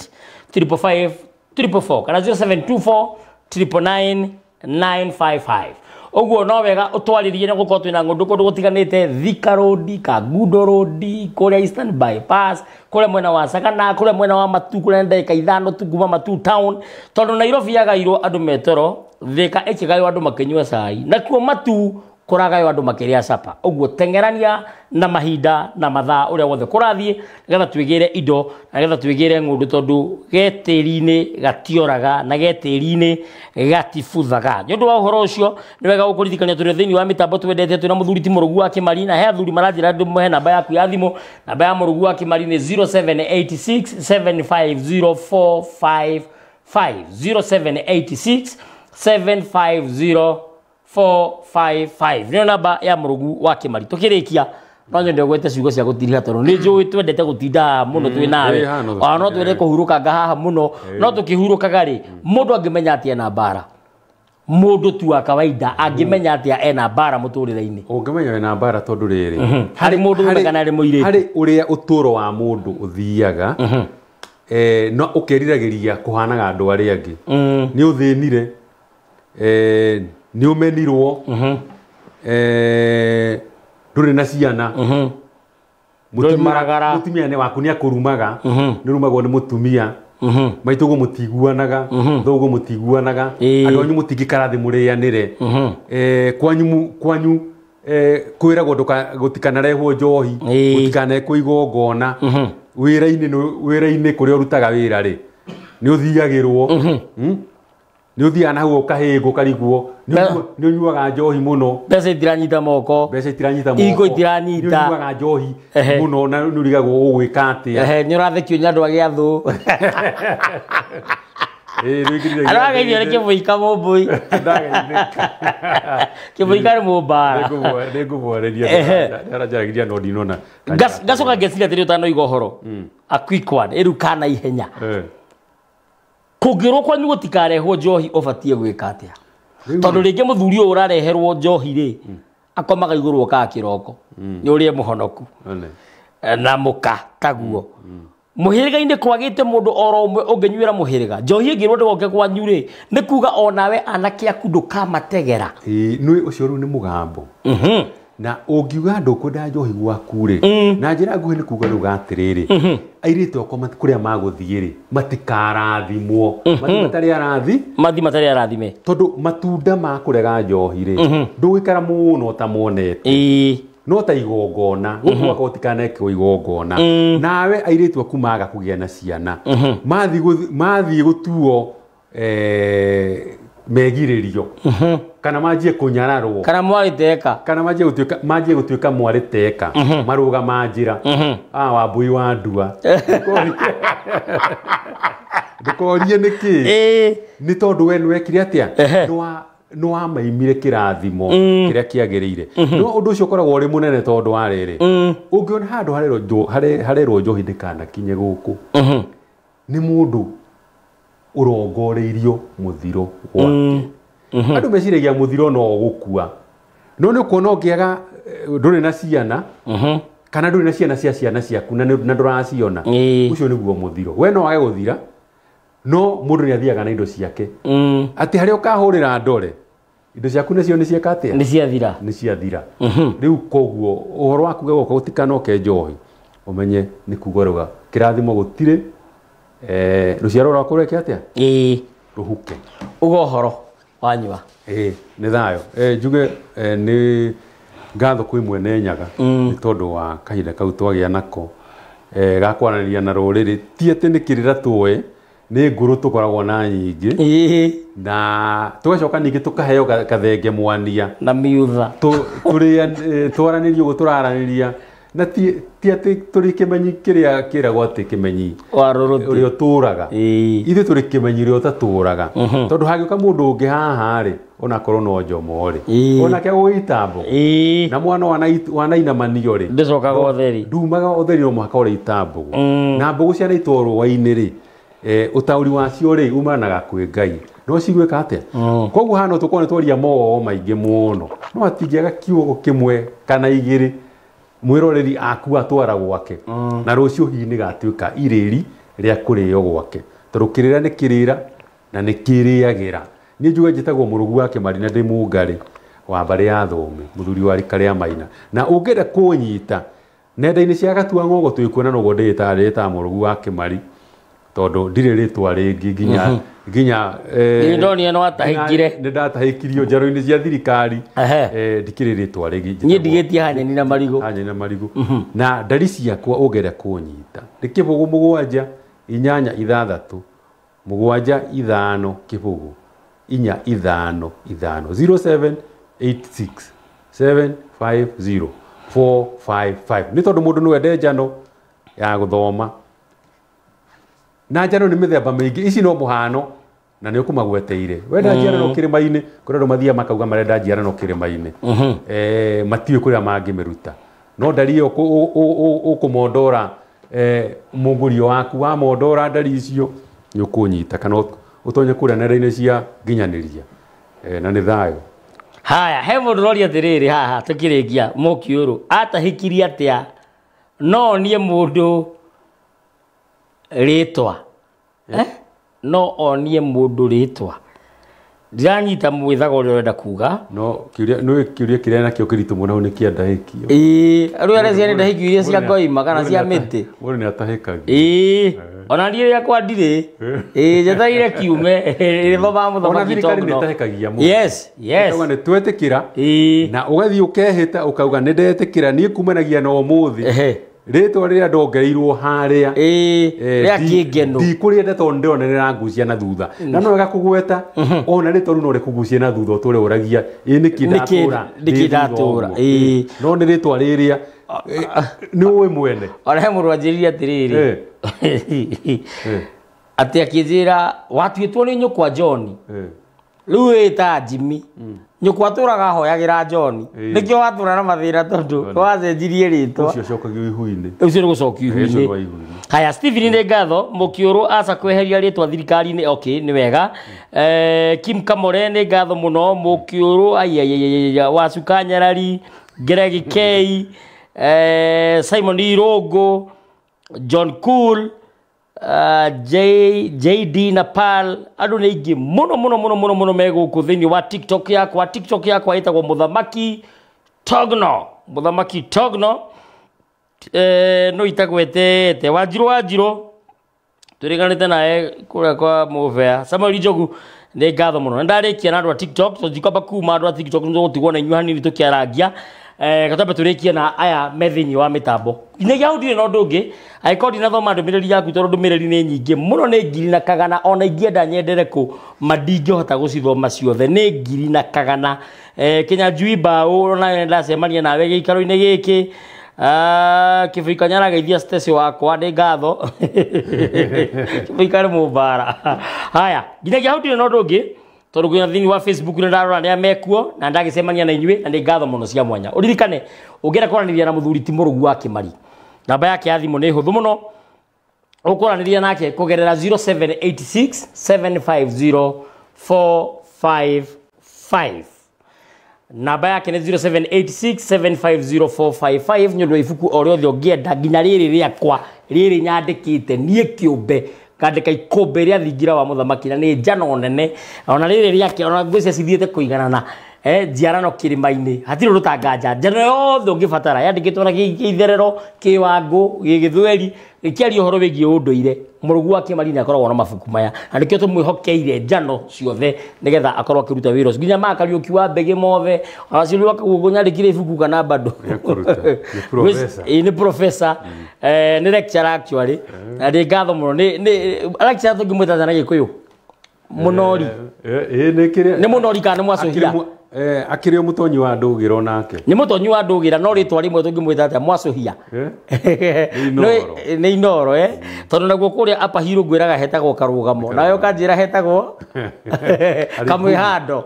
355 444 kana 0724 999 955 Oguo no wega utwaririe na gukorwo twina ngundu kundu gutiganite Thika Road, Kangundo Road, kuria Eastern Bypass, kuria mwena wa Sagana, kuria mwena wa Matu, kuria ndeka ithano tu kuma Matu town, tondu Nairobi yagairwo andu metoro, Thika ikigairwo andu makinyua cai, nakuo Matu kuragayo andu makiria sapa. Oguo tengerania na mahinda na mathaa uria wothe kurathie getha twigire indo na getha twigire ngundu tondu getiri-ini gatioraga na getiri-ini gatifuthaga. Nĩ ũndũ wa ũhoro ũcio nĩ wega gũkũririkania tũrĩ thĩinĩ wa mĩtambo twendete twĩna mũthuri ti Mũrũgu wa Kĩmari, na he athuri maranjĩra ndĩmũhe namba yaku ya thimũ. Namba ya Mũrũgu wa Kĩmari nĩ 0786 750 0786 750 nĩyo namba ya Mũrũgu wa Kĩmari. Tũkĩrĩkia no nyende gwete ciugo cia gũtiriha tondũ nĩ njũĩ twendete gũtinda mũno twĩ nawe, no twende kũhurũkanga haha mũno, no tũkĩhurũkaga rĩ mũndũ angĩmenya atĩa ena mbara, mũndũ tu wa kawaida angĩmenya atĩa ena mbara mũtũrĩre-inĩ. Ũngĩmenya ena mbara tondũ rĩrĩ harĩ mũndũ ũmekana arĩ mũirĩtu, harĩ ũrĩa ũtũũro wa mũndũ ũthiaga no ũkeriragĩria kũhanaga andũ arĩa angĩ. Nĩ ũthĩnire, nĩ ũmenirwo, ndũrĩ na ciana, mũtumia waku nĩ akũrumaga, nĩ ũrumagwo nĩ mũtumia, maitũguo mũtiguanaga, thoguo mũtiguanaga, andũ anyu mũtingĩkara thĩ mũrĩanĩre, kwanyu kwĩragwo gũtikanarehwo njohi, gũtikanekwo igongona, wĩra-inĩ kũrĩa ũrutaga wĩra rĩ nĩ ũthiagĩrwo, nĩ ũthiaga na hau ũkahĩngwo karigwo, nĩ ũnyuaga njohi mũno, mbeca itiranyita moko, iko itiranyita, nĩ ũnyuaga njohi mũno na nĩ ũrigagwo ũgwĩka atĩa, nĩ ũrathekio nyandũ agĩa thũ arageithio nĩ kĩmũika mũmbũi, kĩmũika nĩ mũmbara. Nĩ ngũmworeria aranjaragiria no ndinona ngacoka ngeciria atĩ nĩ ũtanoiga ũhoro a quick one ĩrĩu kana ihenya kũngĩrwo kwanyu gũtikarehwo njohi ũbatiĩ gwĩka atĩa? Tondũ rĩngĩ mũthuri ũyũ ũrareherwo njohi rĩ akomaga igũrũ ka kĩroko nĩ ũrĩa mũhonoku na mũka taguo mũhĩrĩga-inĩ kwagĩte mũndũ oro ũmwe ũngĩnyuĩra mũhĩrĩga njohi ĩngĩrwo ndĩgoke kwanyu rĩ nĩ kuga onawe anake aku ndũkamategera. Nĩ ũcio rĩu nĩ mũgambo na ũngiuga ndũkwenda njohi gwaku rĩ na njĩra nguhĩ nĩ kuga rĩu atĩrĩrĩ airĩtu akwa kũrĩa magũthiĩ rĩ matikarathimwo, matarĩ arathime, tondũ matunda ma kũrega njohi rĩ ndũgĩkara mũno ta monete, no ta igongona gũkũ akwa ũtikanekwo igongona, nawe airĩtu aku maga kũgĩa na ciana mathiĩ gũtuo megirĩrio kana manjie kũnyararwo kana mwariteka kana manjie gũtuĩka mwariteka marũga manjĩra Wambui wa Ndua ndũkorie nĩkĩ? Nĩ tondũ we nĩwekire atĩa? Nĩ wamaimire kĩrathimo kĩrĩa kĩagĩrĩire. No ũndũ ũcio ũkoragwo ũrĩ mũnene tondũ wa rĩrĩ ũngĩona handũ harerwo njohi ndĩkanakinye gũkũ nĩ mũndũ ũrongoreirio mũthiro wake. Andũ meciragia mũthiro no gũkua, no nĩ ũkuona ũngĩaga ndũrĩ na ciana kana ndũrĩ na ciana cia ciana ciaku na ndũraciona, ũcio nĩguo mũthiro. We no wage gũthira, no mũndũ nĩ athiaga na indo ciake atĩ harĩa ũkahũrĩra ndore indo ciaku nacio nĩ cieka atĩa? Nĩ ciathira. Rĩu koguo ũhoro waku gũka ũtikanoke njohi ũmenye nĩ kuga rũga kĩrathimo gũtirĩ, rũciaro rwakũ rweke atĩa? Rũhuke. Uga ũhoro wanyua nĩ thayũ. Njuge nĩ ngatho kwĩ Mwene Nyaga nĩ tondũ wa kahinda kau twagĩa nako ga kwaranĩria na rũrĩrĩ, ti atĩ nĩ kĩrĩra tũĩ, nĩ ngũrũ tũkoragwo na nyingĩ na tũgacoka ningĩ tũkaheo kathenge mwania na miutha twaranĩrio ũguo tũraranĩria na ti atĩ tũrĩ kĩmenyi kĩrĩa kĩragwo atĩ kĩmenyi ũrĩa ũtũraga, ithuĩ tũrĩ kĩmenyi ũrĩa ũtatũraga, tondũ hangĩũka mũndũ ũngĩ haha rĩ onakorwo no njomo rĩ onake gũgĩtambo na mwana wanainamanio rĩ ndĩcokaga ũtheri, ndumaga ũtheri no mũhaka ũrĩ itambũgũ na mbũgũ cianaitwo rũa-inĩ rĩ ũtaũri wacio rĩ umanaga kwĩ Ngai, no cigwĩka atĩa? Koguo hano tũkorwo nĩ twaria moo maingĩ mũno, no atingĩaga kiugo kĩmwe kana igĩrĩ mwĩroreri aku atwara gwake na rũciũ hihi nĩ gatuĩka irĩri rĩa kũrĩo gwake, tondũ kĩrĩra nĩ kĩrĩra na nĩ kĩrĩagĩra. Niĩ njuge njĩtagwo Mũrũgu wa Kĩmari na ndĩ Mũngarĩ, wa mbare ya Thome muthuri wa rikaria Maina na ungenda kunyita nenda-ini cia gatua ngogo twikuona no gonde ta Murugu wa Kimari tondu ndire ritwa ringi ginya ndoni no atahikire ndatahikirio njaro-ini cia thirikari ndikire ritwa ringi ni ndigetie Hanyeni na Marigu na ndari ciakwa ungenda kunyita ni kibugu 7 8 6 7 5 kibugu 4 5 5 0786 750 455 ni tondu mundu no ende njano ya guthoma na njano ni mithemba mingi ici no muhano na ni ukumagweteire wenda njano kirima-ini kuri ndo mathia makauga marenda njano kirima-ini matiwe kuria mangimeruta no ndari iyo ukumondora mungurio waku wa mondora ndari icio ni ukunyita kana utonye kuria nenda-ini cia nginyaniria na ni thayo. Haya, he mundu rori atiriri haha tukirikia Mukiuru atahikiria atia no nie mundu ritwa no onie mundu ritwa ndiranyita mwithaga uria urenda kuga no kiuria kiria nakio kiritu muno ni kiandahikio aru arecia ni ndahikio iria cia ngoima kana cia miti mundu ni atahikagia ona ndire yakwa ndire njataire kiume thoma muthamaki togno yes ukaga ni twetikira na ugathi ukehita ukauga ni ndetikira ni kumanagia na umuthi ritwa riria ndongereirwo haria ria kingeno ndikurienda tondu ndirona nirangucia na thutha na no wega kugweta ona ritwa ru no rikugucia na thutha utore uragia nikindatura no ni ritwa riria ni uwe mwene ona he mundu anjiriria atiriri ati akinjira watuitwo ni nyukwa John riu eta Jimmy nyukwa aturaga hoyagira John nikio watura na mathira tondu wacenjirie ritwa ucio cokagio ihu-ini ucio ni gucokio ihu-ini. Haya, Stephen ni ngatho Mukiuru aca kweheria ritwa thirikari-ini okay ni wega. Kim Kamore ni ngatho muno Mukiuru Wacuka Nyarari Greg K Simon Irogo John Cool JD Napal andu ni ingi muno meguku thiini wa TikTok yakwa itagwo Muthamaki Togno no itagwete Wanjiru turiganite nae kuria kwa Muvea Samuel Njogu ni ngatho muno ndarikia na andu a TikTok so jikamba kuma andu a TikTok nzo gutigwo na inyuhani ni tukiarangia katambe turikia na aya methini wa mitambo inegi audire no ndungi aikodi na thoma ndumiriri yaku tondu ndumiriri ni nyingi muno ni ngiri na kagana ona ingienda nyendere ku madingihota gucithoma ciothe ni ngiri na kagana Kenya Juiba ona nenda cemania nawe giikaro-ini giki Kibikanyara geithia station wakwa ni ngatho kibikare mubara. Haya, inegi audire no ndungi tondu kwina thini wa Facebook ni ndarora ni amekuo na ndagicemania na inyue na ni ngatho muno cia mwanya. Uririkane ungera kwaraniria na muthuri ti Murugu wa Kimari namba yake ya thimu ni huthu muno ukoraniria nake kugerera 0786 750 455 namba yake ni 0786 750 455 nyondo ifuku o riothe ungienda nginya riri riakwa riri nyandikite nie kiumbe kandika ikombe ria thingira wa Muthamaki na ni njano nene ona riri riake ona ngwiciria cithiete kuiganana njiarano kirima-ini hatiri rutanganja njano yothe ungibatara yandikitwo na githerero kiwangu githweri ikiaria uhoro wigie unduire Murugu wa Kimari ni akoragwo na mabuku maya na nikio tumwihokeire njano ciothe nigetha akorwo akiruta wira ucio nginya makariuki wa mbege mothe aciri wakagugo nyandikire ibuku kana bado ni professor ni lecturer actually na ndi ngatho muno ni lecturer tungimwita na Gikuyu munori ni munori kana mwacuhia akirio mutonyi wa ndugira nake ni mutonyi wa ndugira no ritwa rimwe tungimwita ata mwacuhia ni inoro tondu naguo kuria apa hiru ngwiraga hetagwo karugamo nayo kanjira hetagwo kamwihando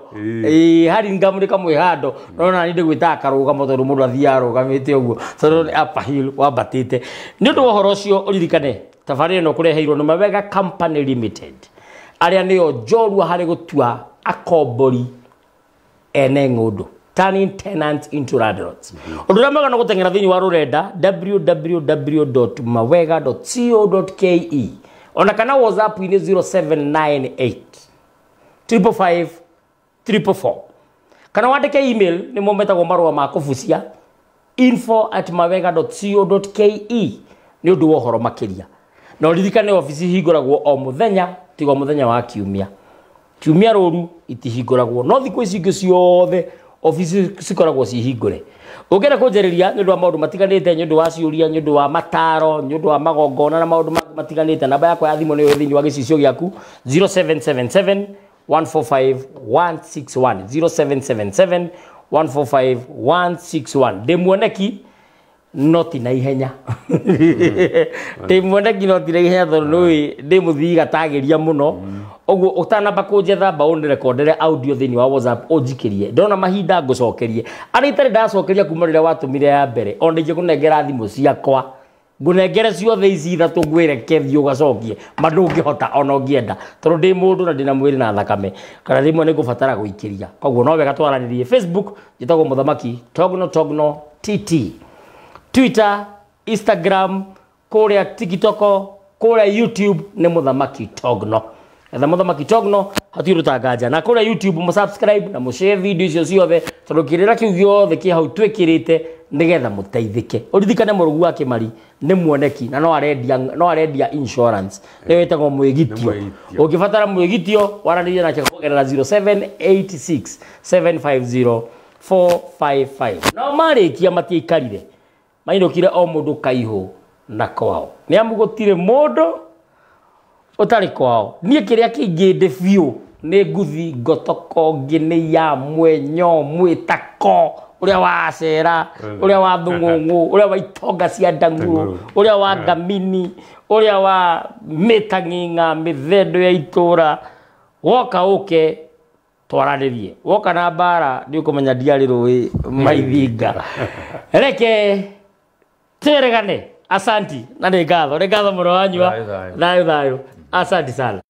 hari ngamuri kamwihando nona ni ndigwita karugamo tondu mundu athia arugamite uguo tondu apa hiru wambatite ni ndu uhoro ucio uririkane tafari no kureheirwo no Mawega Company Limited aria niyo njorua hari gutua akombori ene ng'undu turning tenants into landlords. Undu ramaga no gutengera thini wa rurenda www.mawega.co.ke ona kana WhatsApp ni 0798 555 444 kana wandike email ni mometagwo marua ma kubucia info@mawega.co.ke ni undu wa horo makiria na uririkane ofisi hinguragwo o muthenya tigo muthenya wa kiumia ruru itihinguragwo no thikũ ici ingĩ ciothe ofisi cikoragwo cihingure ungera kunjeriria ni undu wa maundu matiganite ni undu wa ciuria ni undu wa mataro ni undu wa magongona na maundu matiganite namba yakwa ya thimu ni thiini wa gicicio giaku 0777 145 161 0777 145 161 Demuoneki noti na ihenya Demuoneki noti na ihenya tondu ndimuthii gatagiria muno oguo utanamba kunjetha baunde recordere audio thini wa WhatsApp unjikirie ndona mahinda ngucokerie ari itari ndacokeria kuma rire watumire ya mbere onde kunengera thimu ciakwa ngunengere ciothe ici ithatu ngwireke ugacokie mandungihota ona ngienda tondu ndi mundu na ndina mwiri na thakame kana rimwe ni ngubatara guikiria koguo no wega twaranirie Facebook njitagwo Muthamaki Togno TT Twitter Instagram kuria TikTok kuria YouTube ni Muthamaki Togno etha Muthamaki Togno hatirutanganja na kuria YouTube mu subscribe na mu share video icio ciothe tondu kirira kiu giothe ki hau twikirite nigetha muteithike uririkane murugu wa Kimari ni muoneki na no arendia insurance ni wetagwo mwigitio ukibatara mwigitio waranirie na kugerera 0786 750 455 no marikia matiikarire mainukire o mundu kaihu na kwao ni amu gutire mundu utari kwao nie kiria kingi ndi biu ni nguthi ngotoko ngini ya mwenyo mwitako uria wacera uria wa thungungu uria wa itonga cia ndanguru uria wa ngamini uria wa mitanginga mithendo ya itura woka uke twaranirie woka na bara ndi ukumenya ndiari rui maithinga reke teregane asanti na ni ngatho muno wanyua thayo asanti sana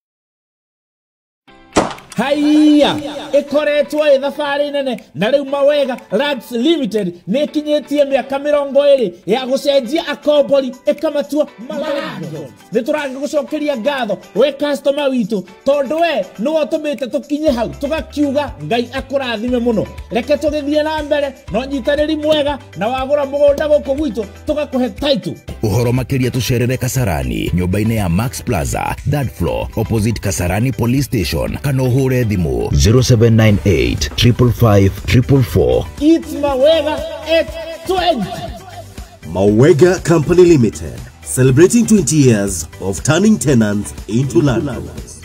Haiya ikoretwo thabarĩ nene na rĩu Mawega Labs Limited nĩ kinyĩtie mĩaka 20 ya gũcenjia akombori ĩkamatua magatho nĩ tũragũcokeria ngatho we customer witũ tondũ we nĩwe ũtũmĩte tũkinye hau tũgakiuga Ngai akũrathime mũno reke tũgĩthiĩ na mbere no nyitanĩri mwega na wagũra mũgũnda gũkũ gwitũ tũgakũhe title uhoro makĩria tũcerere Kasarani nyũmba-inĩ ya Max Plaza third floor opposite Kasarani Police Station kana uhure thimũ 0798 555 444. It's Mawega at 20. Mawega Company Limited, celebrating 20 years of turning tenants into landlords.